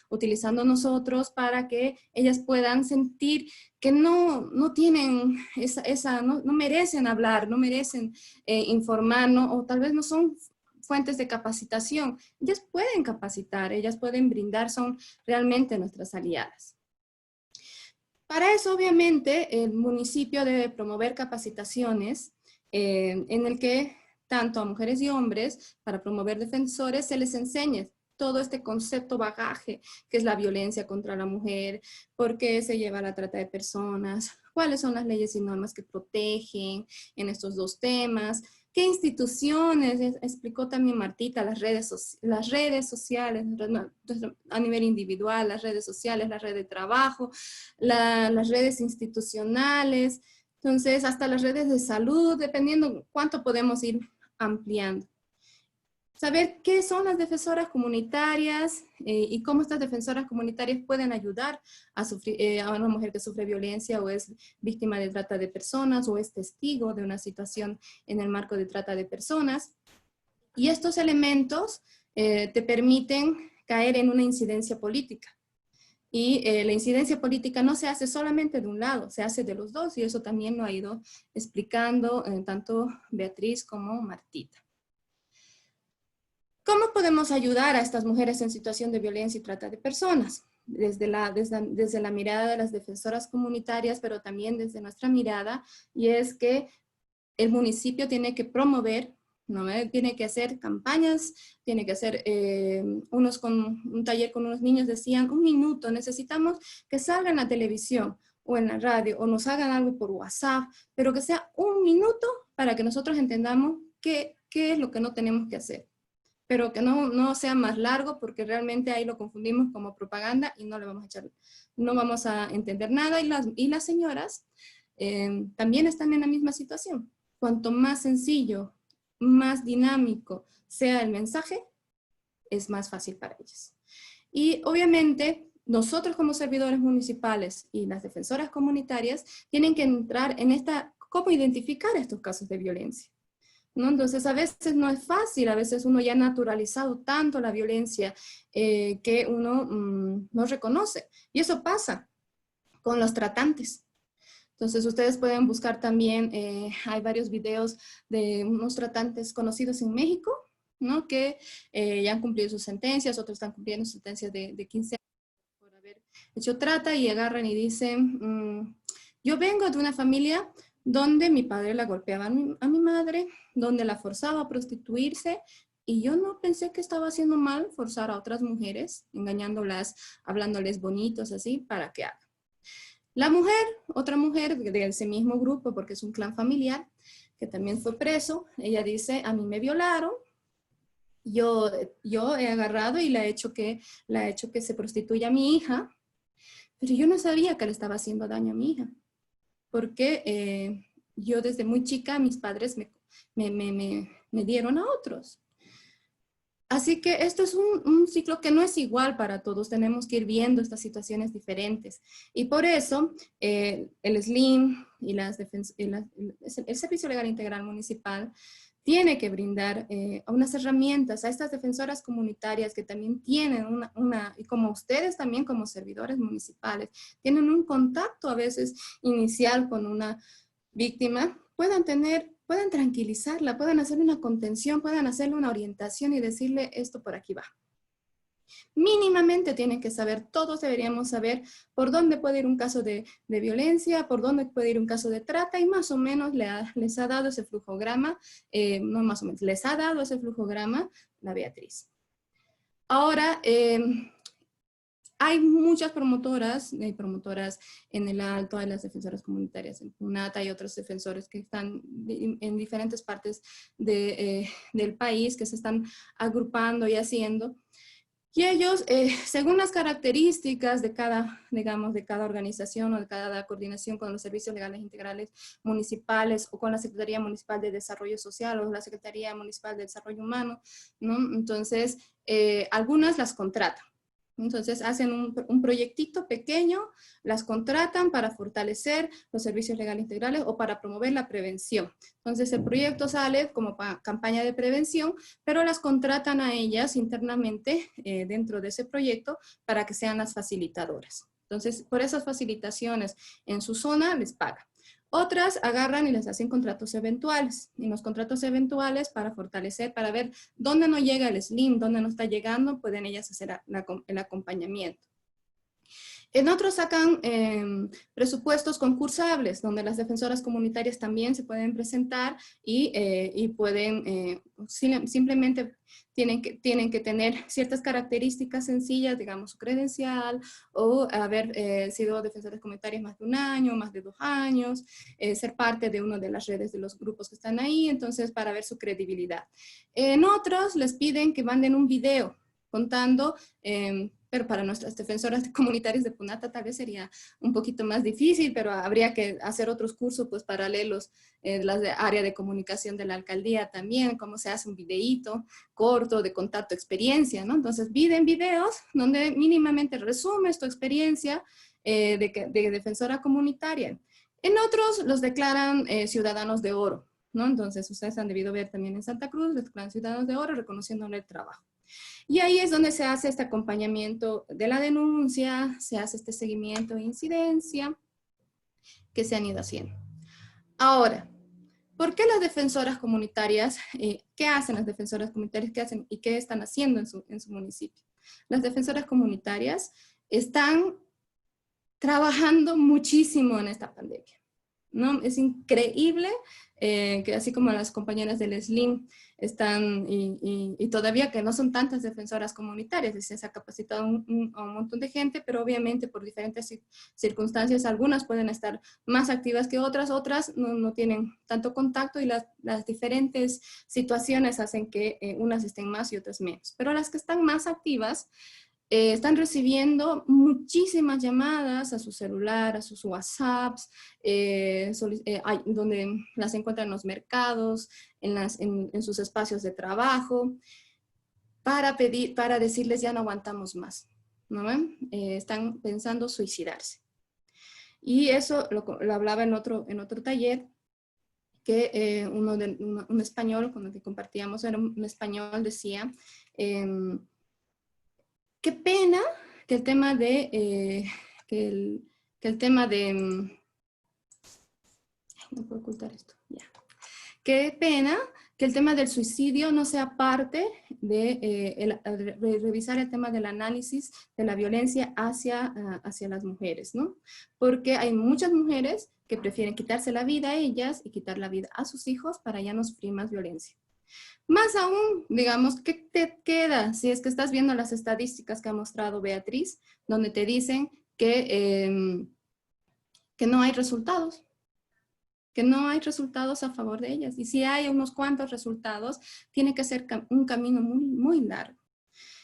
utilizando nosotros, para que ellas puedan sentir que no tienen no merecen hablar, no merecen informar, ¿no? O tal vez no son fuentes de capacitación. Ellas pueden capacitar, ellas pueden brindar, son realmente nuestras aliadas. Para eso, obviamente, el municipio debe promover capacitaciones en el que tanto a mujeres y hombres, para promover defensores, se les enseñe todo este concepto bagaje que es la violencia contra la mujer, por qué se lleva la trata de personas, cuáles son las leyes y normas que protegen en estos dos temas, qué instituciones, explicó también Martita, las redes sociales, a nivel individual, las redes sociales, la red de trabajo, las redes institucionales, entonces hasta las redes de salud, dependiendo cuánto podemos ir ampliando. Saber qué son las defensoras comunitarias y cómo estas defensoras comunitarias pueden ayudar a una mujer que sufre violencia o es víctima de trata de personas o es testigo de una situación en el marco de trata de personas. Y estos elementos te permiten caer en una incidencia política. Y la incidencia política no se hace solamente de un lado, se hace de los dos, y eso también lo ha ido explicando tanto Beatriz como Martita. ¿Cómo podemos ayudar a estas mujeres en situación de violencia y trata de personas? Desde la mirada de las defensoras comunitarias, pero también desde nuestra mirada, y es que el municipio tiene que promover, ¿no? Tiene que hacer campañas, tiene que hacer un taller con unos niños, decían, 1 minuto, necesitamos que salga en la televisión o en la radio, o nos hagan algo por WhatsApp, pero que sea 1 minuto para que nosotros entendamos qué es lo que no tenemos que hacer. Pero que no sea más largo, porque realmente ahí lo confundimos como propaganda y no vamos a entender nada. Y las señoras también están en la misma situación. Cuanto más sencillo, más dinámico sea el mensaje, es más fácil para ellas. Y obviamente, nosotros como servidores municipales y las defensoras comunitarias tienen que entrar en cómo identificar estos casos de violencia, ¿no? Entonces, a veces no es fácil, a veces uno ya ha naturalizado tanto la violencia que uno no reconoce. Y eso pasa con los tratantes. Entonces, ustedes pueden buscar también, hay varios videos de unos tratantes conocidos en México, ¿no? Que ya han cumplido sus sentencias, otros están cumpliendo sentencias de 15 años por haber hecho trata y agarran y dicen, yo vengo de una familia donde mi padre la golpeaba a mi madre, donde la forzaba a prostituirse, y yo no pensé que estaba haciendo mal forzar a otras mujeres, engañándolas, hablándoles bonitos así, para que hagan. La mujer, otra mujer de ese mismo grupo, porque es un clan familiar, que también fue preso, ella dice, a mí me violaron, yo he agarrado y la he hecho que se prostituya a mi hija, pero yo no sabía que le estaba haciendo daño a mi hija, porque yo desde muy chica, mis padres me dieron a otros. Así que esto es un ciclo que no es igual para todos, tenemos que ir viendo estas situaciones diferentes. Y por eso el SLIM y el Servicio Legal Integral Municipal tiene que brindar unas herramientas a estas defensoras comunitarias que también tienen y como ustedes también como servidores municipales, tienen un contacto a veces inicial con una víctima, puedan tranquilizarla, puedan hacer una contención, puedan hacerle una orientación y decirle esto por aquí va. Mínimamente tienen que saber, todos deberíamos saber por dónde puede ir un caso de violencia, por dónde puede ir un caso de trata, y más o menos les ha dado ese flujograma, no más o menos, les ha dado ese flujograma la Beatriz. Ahora, hay muchas promotoras, hay promotoras en el Alto, hay las defensoras comunitarias en Punata, hay otros defensores que están en diferentes partes del país, que se están agrupando y haciendo. Y ellos, según las características de cada organización o de cada coordinación con los servicios legales integrales municipales o con la Secretaría Municipal de Desarrollo Social o la Secretaría Municipal de Desarrollo Humano, ¿no? Entonces, algunas las contratan. Entonces hacen un proyectito pequeño, las contratan para fortalecer los servicios legales integrales o para promover la prevención. Entonces el proyecto sale como campaña de prevención, pero las contratan a ellas internamente dentro de ese proyecto para que sean las facilitadoras. Entonces por esas facilitaciones en su zona les pagan. Otras agarran y les hacen contratos eventuales. Y los contratos eventuales para fortalecer, para ver dónde no llega el SLIM, dónde no está llegando, pueden ellas hacer el acompañamiento. En otros sacan presupuestos concursables, donde las defensoras comunitarias también se pueden presentar y pueden, simplemente tienen que tener ciertas características sencillas, digamos su credencial, o haber sido defensoras comunitarias más de 1 año, más de 2 años, ser parte de una de las redes de los grupos que están ahí, entonces para ver su credibilidad. En otros les piden que manden un video contando, pero para nuestras defensoras comunitarias de Punata tal vez sería un poquito más difícil, pero habría que hacer otros cursos pues paralelos, las de área de comunicación de la alcaldía también, cómo se hace un videíto corto de contacto experiencia, ¿no? Entonces piden videos donde mínimamente resumes tu experiencia de defensora comunitaria. En otros los declaran ciudadanos de oro, ¿no? Entonces ustedes han debido ver también en Santa Cruz, declaran ciudadanos de oro reconociéndole el trabajo. Y ahí es donde se hace este acompañamiento de la denuncia, se hace este seguimiento de incidencia que se han ido haciendo. Ahora, ¿por qué las defensoras comunitarias, qué hacen las defensoras comunitarias, qué hacen y qué están haciendo en su municipio? Las defensoras comunitarias están trabajando muchísimo en esta pandemia, ¿no? Es increíble que así como las compañeras del SLIM están, y todavía que no son tantas defensoras comunitarias, se ha capacitado a un montón de gente, pero obviamente por diferentes circunstancias, algunas pueden estar más activas que otras no tienen tanto contacto y las diferentes situaciones hacen que unas estén más y otras menos. Pero las que están más activas están recibiendo muchísimas llamadas a su celular, a sus WhatsApps, donde las encuentran en los mercados, en sus espacios de trabajo, para decirles ya no aguantamos más, ¿no ven? Están pensando suicidarse. Y eso lo hablaba en otro taller, que un español con el que compartíamos, era un español, decía, qué pena que el tema de, no puedo ocultar esto, ya. Qué pena que el tema del suicidio no sea parte de revisar el tema del análisis de la violencia hacia las mujeres, ¿no? Porque hay muchas mujeres que prefieren quitarse la vida a ellas y quitar la vida a sus hijos para ya no sufrir más violencia. Más aún, digamos, ¿qué te queda si es que estás viendo las estadísticas que ha mostrado Beatriz, donde te dicen que no hay resultados? Que no hay resultados a favor de ellas. Y si hay unos cuantos resultados, tiene que ser un camino muy, muy largo.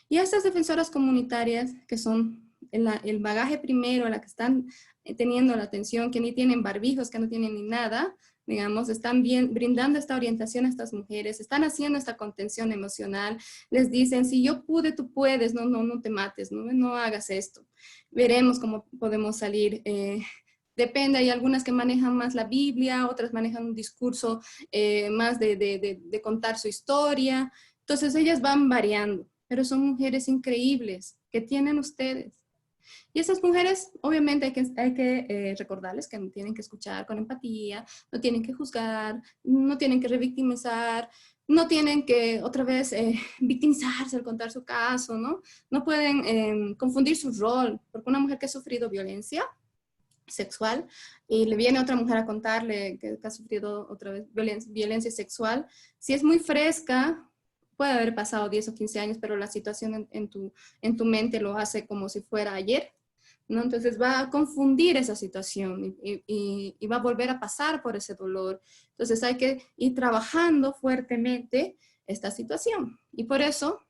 Y a estas defensoras comunitarias, que son el bagaje primero, a la que están teniendo la atención, que ni tienen barbijos, que no tienen ni nada, digamos, están brindando esta orientación a estas mujeres, están haciendo esta contención emocional, les dicen, si yo pude, tú puedes, no te mates, no hagas esto. Veremos cómo podemos salir. Depende, hay algunas que manejan más la Biblia, otras manejan un discurso más de contar su historia. Entonces ellas van variando, pero son mujeres increíbles que tienen ustedes. Y esas mujeres, obviamente hay que recordarles que no tienen que escuchar con empatía, no tienen que juzgar, no tienen que revictimizar, no tienen que otra vez victimizarse al contar su caso, ¿no? No pueden confundir su rol, porque una mujer que ha sufrido violencia sexual y le viene otra mujer a contarle que ha sufrido otra vez violencia sexual, si es muy fresca, puede haber pasado 10 o 15 años, pero la situación en tu mente lo hace como si fuera ayer, ¿no? Entonces va a confundir esa situación y va a volver a pasar por ese dolor. Entonces hay que ir trabajando fuertemente esta situación. Y por eso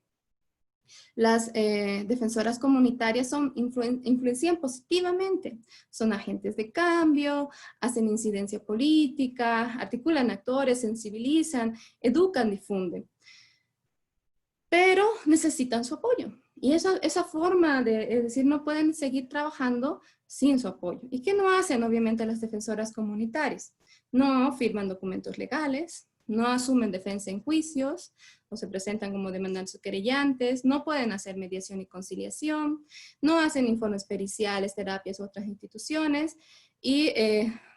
las defensoras comunitarias influencian positivamente. Son agentes de cambio, hacen incidencia política, articulan actores, sensibilizan, educan, difunden. Pero necesitan su apoyo. Y esa forma es decir, no pueden seguir trabajando sin su apoyo. ¿Y qué no hacen, obviamente, las defensoras comunitarias? No firman documentos legales, no asumen defensa en juicios, o se presentan como demandantes o querellantes, no pueden hacer mediación y conciliación, no hacen informes periciales, terapias u otras instituciones, y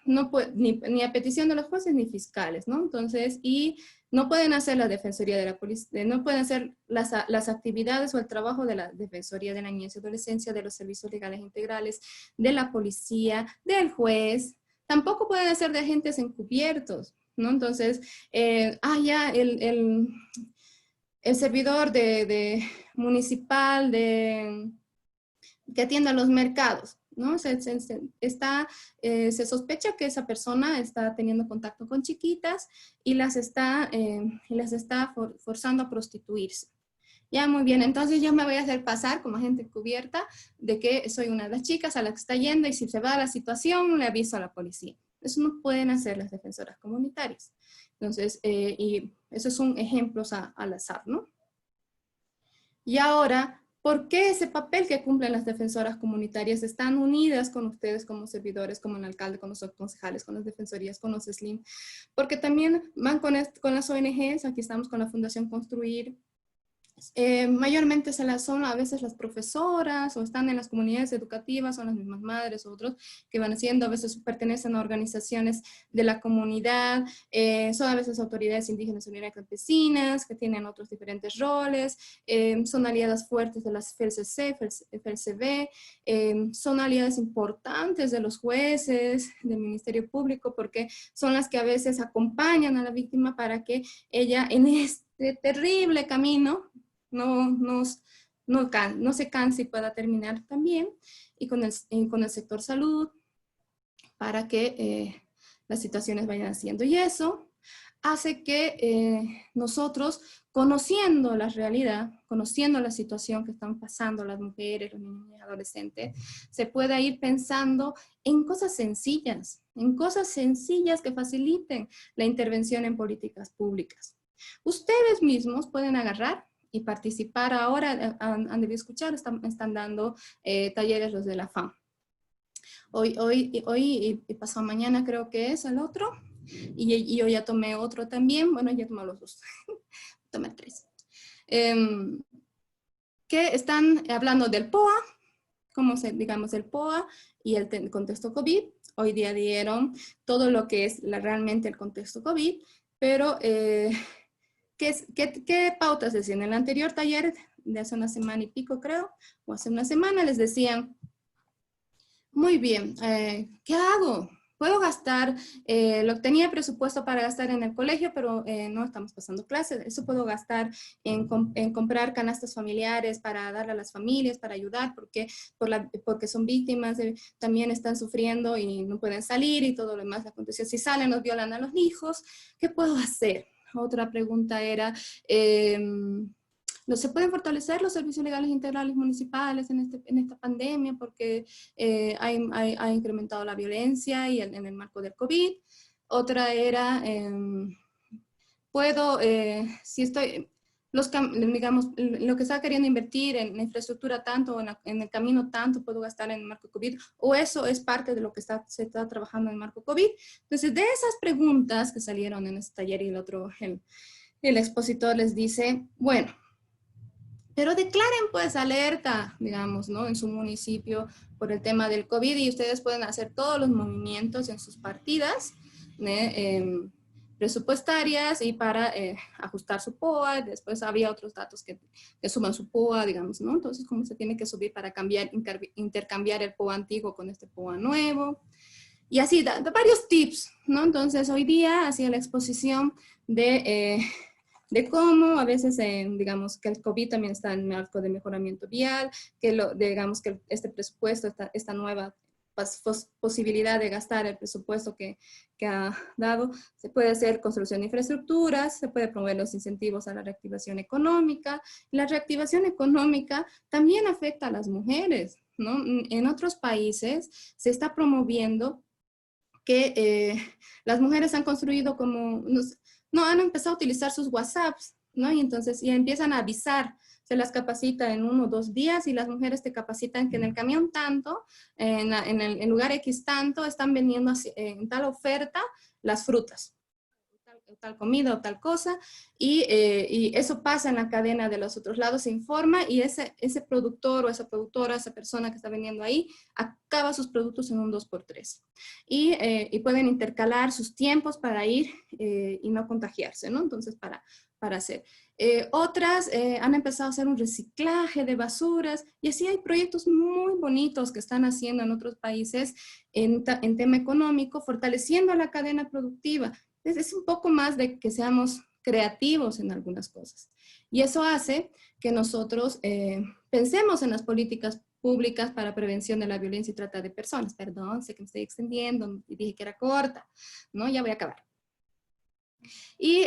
ni a petición de los jueces ni fiscales, ¿no? Entonces, y no pueden hacer la Defensoría de la Policía, no pueden hacer las actividades o el trabajo de la Defensoría de la Niñez y Adolescencia, de los servicios legales integrales, de la policía, del juez, tampoco pueden hacer de agentes encubiertos, ¿no? Entonces, el servidor municipal que atienda los mercados, ¿no? Se sospecha que esa persona está teniendo contacto con chiquitas y las está forzando a prostituirse. Ya, muy bien, entonces yo me voy a hacer pasar como agente encubierta de que soy una de las chicas a la que está yendo y si se va a la situación le aviso a la policía. Eso no pueden hacer las defensoras comunitarias. Entonces, y esos son ejemplos al azar, ¿no? Y ahora, ¿por qué ese papel que cumplen las defensoras comunitarias están unidas con ustedes como servidores, como el alcalde, con los concejales, con las defensorías, con los SLIM? Porque también van con las ONGs, aquí estamos con la Fundación Construir. Mayormente son a veces las profesoras o están en las comunidades educativas, son las mismas madres o otros que van haciendo, a veces pertenecen a organizaciones de la comunidad, son a veces autoridades indígenas, unidades campesinas que tienen otros diferentes roles, son aliadas fuertes de las FELCC, FELCB, son aliadas importantes de los jueces, del Ministerio Público, porque son las que a veces acompañan a la víctima para que ella en este terrible camino no se canse y pueda terminar también, y con el sector salud, para que las situaciones vayan haciendo. Y eso hace que nosotros, conociendo la realidad, conociendo la situación que están pasando las mujeres, los niños y adolescentes, se pueda ir pensando en cosas sencillas que faciliten la intervención en políticas públicas. Ustedes mismos pueden agarrar y participar ahora, han de escuchar, están dando talleres los de la FAM. Hoy y pasado mañana creo que es el otro. Y yo ya tomé otro también, bueno, ya tomé los dos, tomé 3. Que están hablando del POA, digamos el POA y el contexto COVID. Hoy día dieron todo lo que es realmente el contexto COVID, pero ¿qué pautas decían? En el anterior taller de hace una semana y pico creo, o hace una semana les decían, muy bien, ¿qué hago? Puedo gastar, tenía presupuesto para gastar en el colegio, pero no estamos pasando clases. Eso puedo gastar en comprar canastas familiares para darle a las familias, para ayudar, porque son víctimas, también están sufriendo y no pueden salir y todo lo demás aconteció. Si salen, nos violan a los hijos. ¿Qué puedo hacer? Otra pregunta era, ¿no se pueden fortalecer los servicios legales integrales municipales en esta pandemia porque ha incrementado la violencia y en el marco del COVID? Otra era, si estoy, digamos, lo que está queriendo invertir en infraestructura tanto, en el camino tanto, puedo gastar en el marco COVID, o eso es parte de lo que se está trabajando en el marco COVID. Entonces, de esas preguntas que salieron en este taller y el expositor les dice, bueno, pero declaren pues alerta, digamos, ¿no? En su municipio por el tema del COVID y ustedes pueden hacer todos los movimientos en sus partidas presupuestarias y para ajustar su POA. Después había otros datos que suban su POA, digamos, ¿no? Entonces, ¿cómo se tiene que subir para intercambiar el POA antiguo con este POA nuevo? Y así, varios tips, ¿no? Entonces, hoy día hacía la exposición de cómo a veces, digamos, que el COVID también está en el marco de mejoramiento vial, digamos que este presupuesto, esta nueva posibilidad de gastar el presupuesto que ha dado, se puede hacer construcción de infraestructuras, se puede promover los incentivos a la reactivación económica. La reactivación económica también afecta a las mujeres, ¿no? En otros países se está promoviendo que las mujeres han construido como... han empezado a utilizar sus WhatsApps, ¿no? Y entonces ya empiezan a avisar, se las capacita en 1 o 2 días y las mujeres te capacitan que en el camión tanto, en el lugar X tanto, están vendiendo en tal oferta las frutas, tal comida o tal cosa, y eso pasa en la cadena de los otros lados, se informa y ese productor o esa productora, esa persona que está vendiendo ahí, acaba sus productos en un 2x3. Y pueden intercalar sus tiempos para ir y no contagiarse, ¿no? Entonces, para hacer. Otras han empezado a hacer un reciclaje de basuras y así hay proyectos muy bonitos que están haciendo en otros países en tema económico, fortaleciendo la cadena productiva. Es un poco más de que seamos creativos en algunas cosas. Y eso hace que nosotros pensemos en las políticas públicas para prevención de la violencia y trata de personas. Perdón, sé que me estoy extendiendo y dije que era corta, ¿no? Ya voy a acabar. Y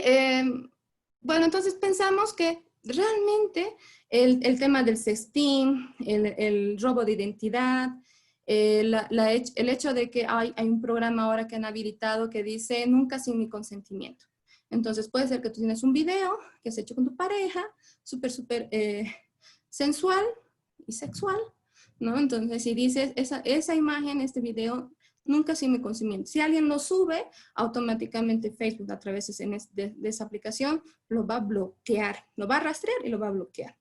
bueno, entonces pensamos que realmente el tema del sexting, el robo de identidad, el hecho de que hay un programa ahora que han habilitado que dice nunca sin mi consentimiento. Entonces puede ser que tú tienes un video que has hecho con tu pareja, súper sensual y sexual, ¿no? Entonces si dices esa imagen, este video, nunca sin mi consentimiento. Si alguien lo sube, automáticamente Facebook a través de esa aplicación lo va a bloquear, lo va a rastrear y lo va a bloquear.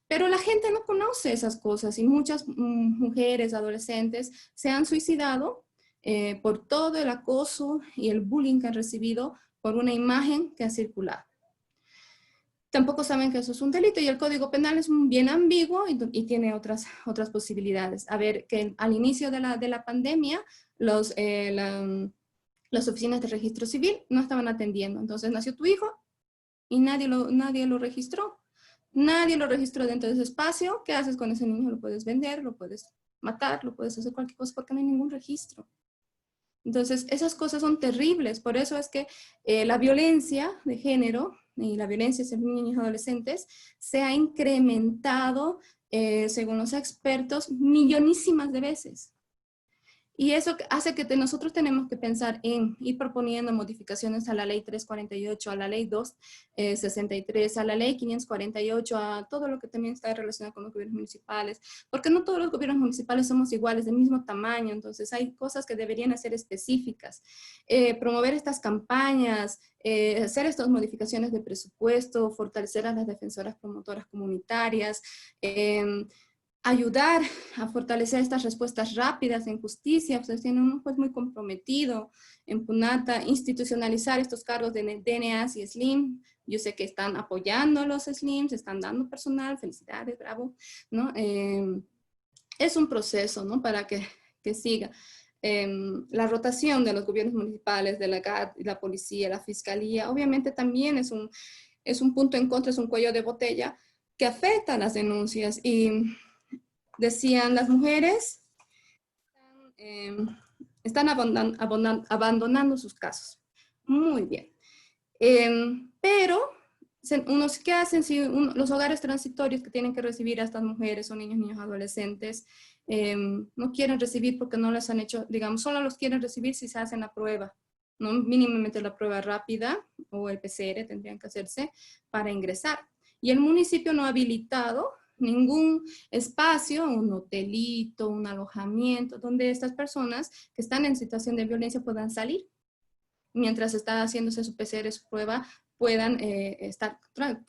Pero la gente no conoce esas cosas y muchas mujeres, adolescentes se han suicidado por todo el acoso y el bullying que han recibido por una imagen que ha circulado. Tampoco saben que eso es un delito y el Código Penal es bien ambiguo y tiene otras posibilidades. A ver, que al inicio de la pandemia, las oficinas de registro civil no estaban atendiendo. Entonces nació tu hijo y nadie lo registró. Nadie lo registró dentro de ese espacio. ¿Qué haces con ese niño? Lo puedes vender, lo puedes matar, lo puedes hacer cualquier cosa porque no hay ningún registro. Entonces, esas cosas son terribles. Por eso es que la violencia de género y la violencia hacia niños y adolescentes se ha incrementado, según los expertos, millonísimas de veces. Y eso hace que nosotros tenemos que pensar en ir proponiendo modificaciones a la ley 348, a la ley 263, a la ley 548, a todo lo que también está relacionado con los gobiernos municipales, porque no todos los gobiernos municipales somos iguales, del mismo tamaño, entonces hay cosas que deberían ser específicas. Promover estas campañas, hacer estas modificaciones de presupuesto, fortalecer a las defensoras promotoras comunitarias, ayudar a fortalecer estas respuestas rápidas en justicia. Ustedes tienen un juez muy comprometido en Punata, institucionalizar estos cargos de DNAs y SLIM. Yo sé que están apoyando a los SLIMs, están dando personal, felicidades, bravo, ¿no? Es un proceso, ¿no? Para que siga. La rotación de los gobiernos municipales, de la GAT, la policía, la fiscalía, obviamente también es un punto en contra, es un cuello de botella que afecta a las denuncias. Y decían, las mujeres están abandonando sus casos. Muy bien. Pero, ¿qué hacen si los hogares transitorios que tienen que recibir a estas mujeres o niños, adolescentes, no quieren recibir porque no les han hecho, digamos, solo los quieren recibir si se hacen la prueba, ¿no? Mínimamente la prueba rápida o el PCR tendrían que hacerse para ingresar. Y el municipio no ha habilitado ningún espacio, un hotelito, un alojamiento, donde estas personas que están en situación de violencia puedan salir. Mientras está haciéndose su PCR, su prueba, puedan estar.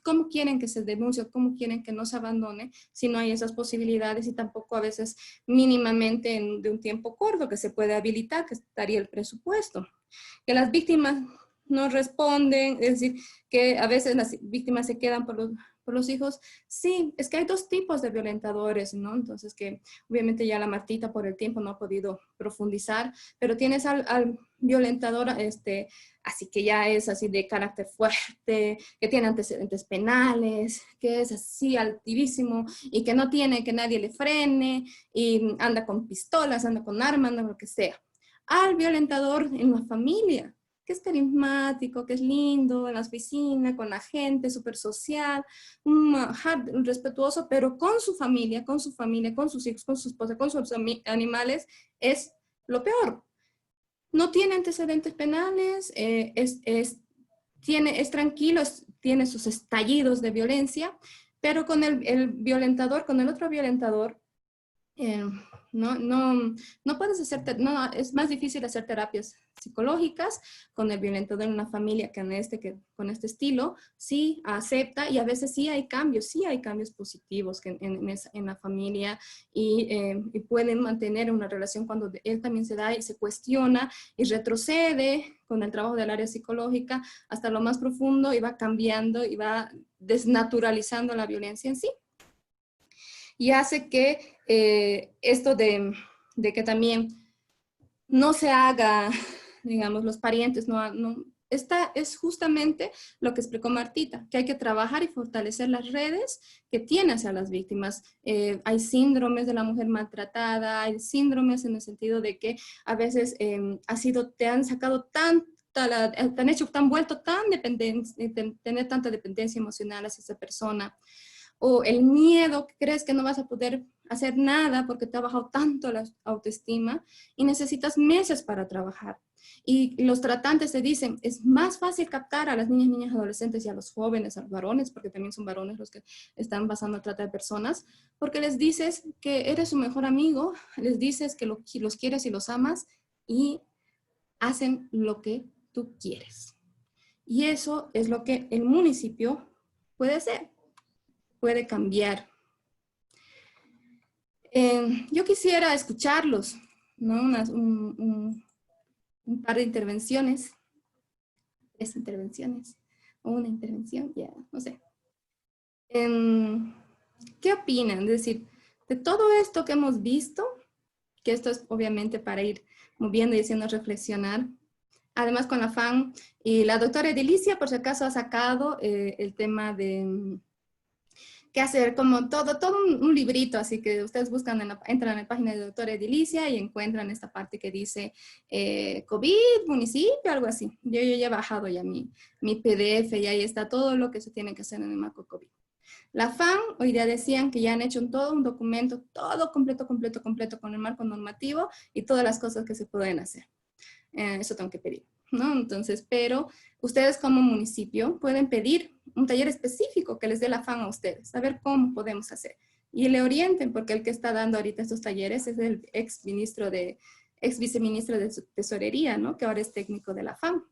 ¿Cómo quieren que se denuncie? ¿Cómo quieren que no se abandone si no hay esas posibilidades y tampoco a veces mínimamente de un tiempo corto que se puede habilitar, que estaría el presupuesto? Que las víctimas no responden, es decir, que a veces las víctimas se quedan por los hijos. Sí, es que hay dos tipos de violentadores, ¿no? Entonces que obviamente ya la Martita por el tiempo no ha podido profundizar, pero tienes al violentador, así que ya es así de carácter fuerte, que tiene antecedentes penales, que es así altivísimo y que no tiene que nadie le frene y anda con pistolas, anda con armas, anda lo que sea. Al violentador en la familia, que es carismático, que es lindo en la oficina, con la gente, súper social, respetuoso, pero con su familia, con sus hijos, con su esposa, con sus animales, es lo peor. No tiene antecedentes penales, es tranquilo, tiene sus estallidos de violencia, pero con el violentador, con el otro violentador, no puedes hacer, es más difícil hacer terapias psicológicas con el violentador en una familia que con este estilo, sí acepta y a veces sí hay cambios positivos en la familia y pueden mantener una relación cuando él también se da y se cuestiona y retrocede con el trabajo del área psicológica hasta lo más profundo y va cambiando y va desnaturalizando la violencia en sí. Y hace que esto de que también no se haga, digamos, los parientes, esta es justamente lo que explicó Martita, que hay que trabajar y fortalecer las redes que tiene hacia las víctimas. Hay síndromes de la mujer maltratada, hay síndromes en el sentido de que a veces te han sacado te han vuelto tan dependiente, tener tanta dependencia emocional hacia esa persona, o el miedo, que crees que no vas a poder hacer nada porque te ha bajado tanto la autoestima y necesitas meses para trabajar. Y los tratantes te dicen, es más fácil captar a las niñas, adolescentes y a los jóvenes, a los varones, porque también son varones los que están pasando a trata de personas, porque les dices que eres su mejor amigo, les dices que los quieres y los amas y hacen lo que tú quieres. Y eso es lo que el municipio puede hacer. Puede cambiar. Yo quisiera escucharlos, ¿no? Un par de intervenciones. 3 intervenciones. O una intervención, ya, no sé. ¿Qué opinan? Es decir, de todo esto que hemos visto, que esto es obviamente para ir moviendo y haciendo reflexionar, además con la FAN, y la doctora Edilicia, por si acaso, ha sacado el tema de que hacer como todo un librito, así que ustedes buscan, entran en la página de la doctora Edilicia y encuentran esta parte que dice COVID, municipio, algo así. Yo ya he bajado ya mi PDF y ahí está todo lo que se tiene que hacer en el marco COVID. La FAN, hoy día decían que ya han hecho todo un documento, todo completo con el marco normativo y todas las cosas que se pueden hacer. Eso tengo que pedir, ¿no? Entonces, pero ustedes como municipio pueden pedir un taller específico que les dé la FAN a ustedes, a ver cómo podemos hacer. Y le orienten, porque el que está dando ahorita estos talleres es el ex viceministro de Tesorería, ¿no? Que ahora es técnico de la FAN.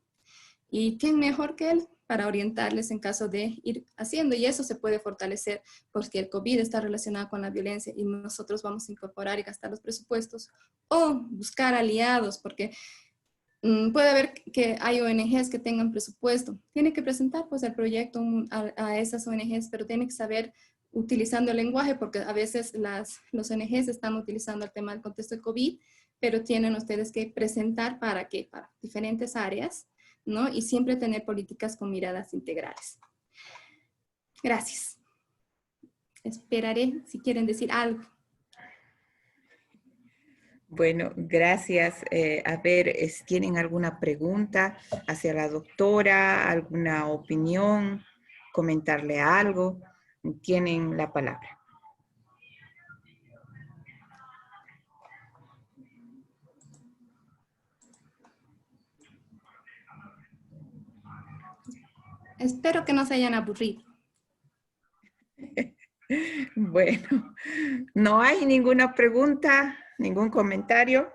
¿Y quién mejor que él para orientarles en caso de ir haciendo? Y eso se puede fortalecer porque el COVID está relacionado con la violencia y nosotros vamos a incorporar y gastar los presupuestos o buscar aliados, porque puede haber que hay ONGs que tengan presupuesto. Tiene que presentar pues el proyecto a esas ONGs, pero tiene que saber utilizando el lenguaje, porque a veces los ONGs están utilizando el tema del contexto de COVID, pero tienen ustedes que presentar para qué, para diferentes áreas, ¿no? Y siempre tener políticas con miradas integrales. Gracias. Esperaré si quieren decir algo. Bueno, gracias. A ver, ¿tienen alguna pregunta hacia la doctora, alguna opinión, comentarle algo? Tienen la palabra. Espero que no se hayan aburrido. Bueno, no hay ninguna pregunta, ningún comentario.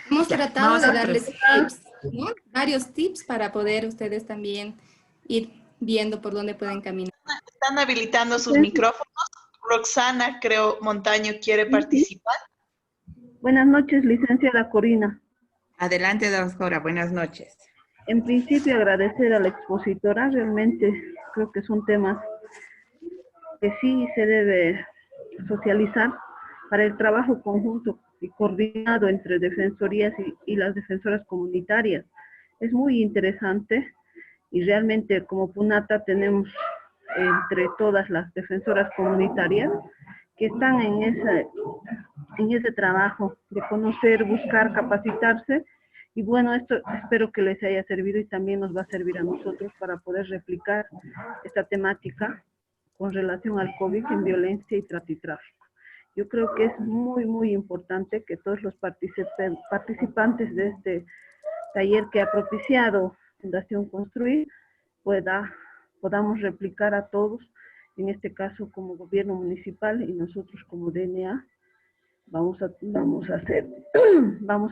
Hemos Ya, tratado vamos de a darles proceder. tips, ¿no? Varios tips para poder ustedes también ir viendo por dónde pueden caminar. Están habilitando sus micrófonos. Roxana, creo, Montaño quiere participar. Buenas noches, licenciada Corina. Adelante, doctora. Buenas noches. En principio, agradecer a la expositora. Realmente creo que son temas que sí se debe socializar para el trabajo conjunto y coordinado entre defensorías y las defensoras comunitarias. Es muy interesante y realmente como PUNATA tenemos entre todas las defensoras comunitarias que están en ese trabajo de conocer, buscar, capacitarse. Y bueno, esto espero que les haya servido y también nos va a servir a nosotros para poder replicar esta temática con relación al COVID en violencia y trata y tráfico. Yo creo que es muy, muy importante que todos los participantes de este taller que ha propiciado Fundación Construir podamos replicar a todos, en este caso como gobierno municipal y nosotros como DNA. Vamos a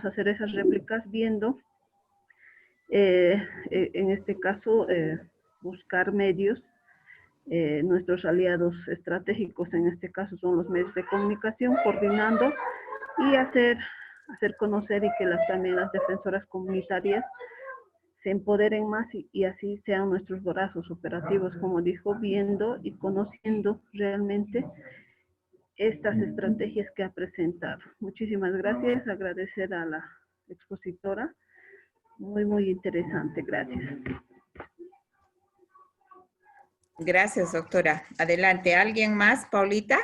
hacer esas réplicas viendo, en este caso, buscar medios. Nuestros aliados estratégicos en este caso son los medios de comunicación, coordinando y hacer conocer y que también las defensoras comunitarias se empoderen más y así sean nuestros brazos operativos, como dijo, viendo y conociendo realmente estas estrategias que ha presentado. Muchísimas gracias, agradecer a la expositora, muy, muy interesante, gracias. Gracias, doctora. Adelante, ¿alguien más, Paulita?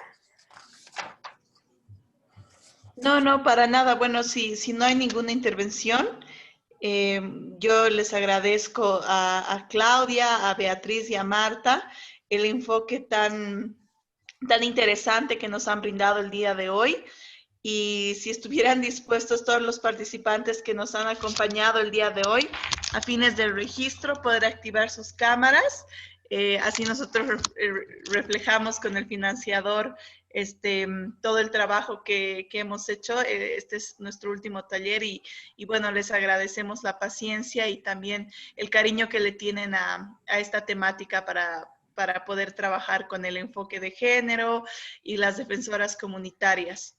No, para nada. Bueno, si no hay ninguna intervención, yo les agradezco a Claudia, a Beatriz y a Marta el enfoque tan interesante que nos han brindado el día de hoy. Y si estuvieran dispuestos todos los participantes que nos han acompañado el día de hoy, a fines del registro, poder activar sus cámaras. Así nosotros reflejamos con el financiador todo el trabajo que hemos hecho. Este es nuestro último taller y bueno, les agradecemos la paciencia y también el cariño que le tienen a esta temática para poder trabajar con el enfoque de género y las defensoras comunitarias.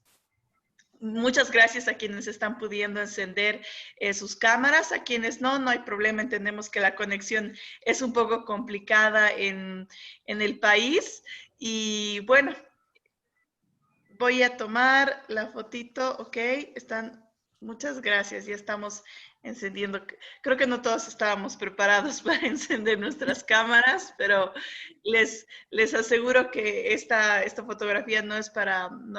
Muchas gracias a quienes están pudiendo encender sus cámaras. A quienes no hay problema. Entendemos que la conexión es un poco complicada en el país. Y bueno, voy a tomar la fotito. Ok, muchas gracias. Ya estamos encendiendo. Creo que no todos estábamos preparados para encender nuestras cámaras, pero les aseguro que esta fotografía no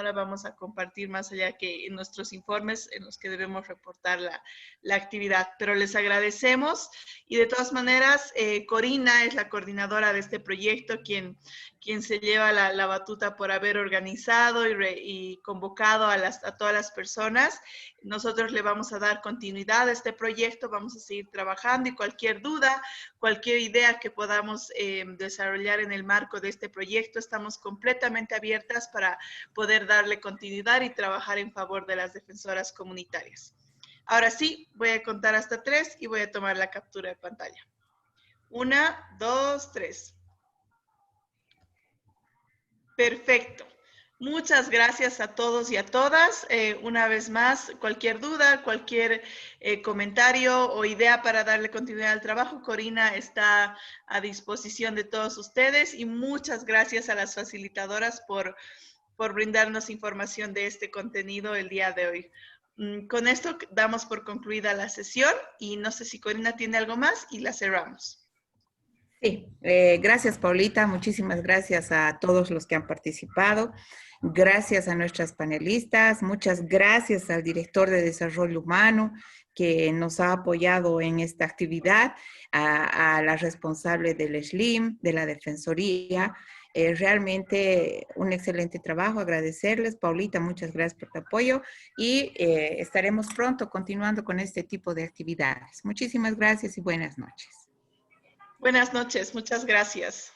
la vamos a compartir más allá que en nuestros informes en los que debemos reportar la actividad. Pero les agradecemos y de todas maneras, Corina es la coordinadora de este proyecto, quien se lleva la batuta por haber organizado y convocado a todas las personas. Nosotros le vamos a dar continuidad a este proyecto, vamos a seguir trabajando y cualquier duda, cualquier idea que podamos desarrollar en el marco de este proyecto, estamos completamente abiertas para poder darle continuidad y trabajar en favor de las defensoras comunitarias. Ahora sí, voy a contar hasta 3 y voy a tomar la captura de pantalla. 1, 2, 3. Perfecto. Muchas gracias a todos y a todas. Una vez más, cualquier duda, cualquier comentario o idea para darle continuidad al trabajo, Corina está a disposición de todos ustedes y muchas gracias a las facilitadoras por brindarnos información de este contenido el día de hoy. Con esto damos por concluida la sesión y no sé si Corina tiene algo más y la cerramos. Sí, gracias Paulita, muchísimas gracias a todos los que han participado, gracias a nuestras panelistas, muchas gracias al director de Desarrollo Humano que nos ha apoyado en esta actividad, a la responsable del SLIM, de la Defensoría, realmente un excelente trabajo, agradecerles. Paulita, muchas gracias por tu apoyo y estaremos pronto continuando con este tipo de actividades. Muchísimas gracias y buenas noches. Buenas noches, muchas gracias.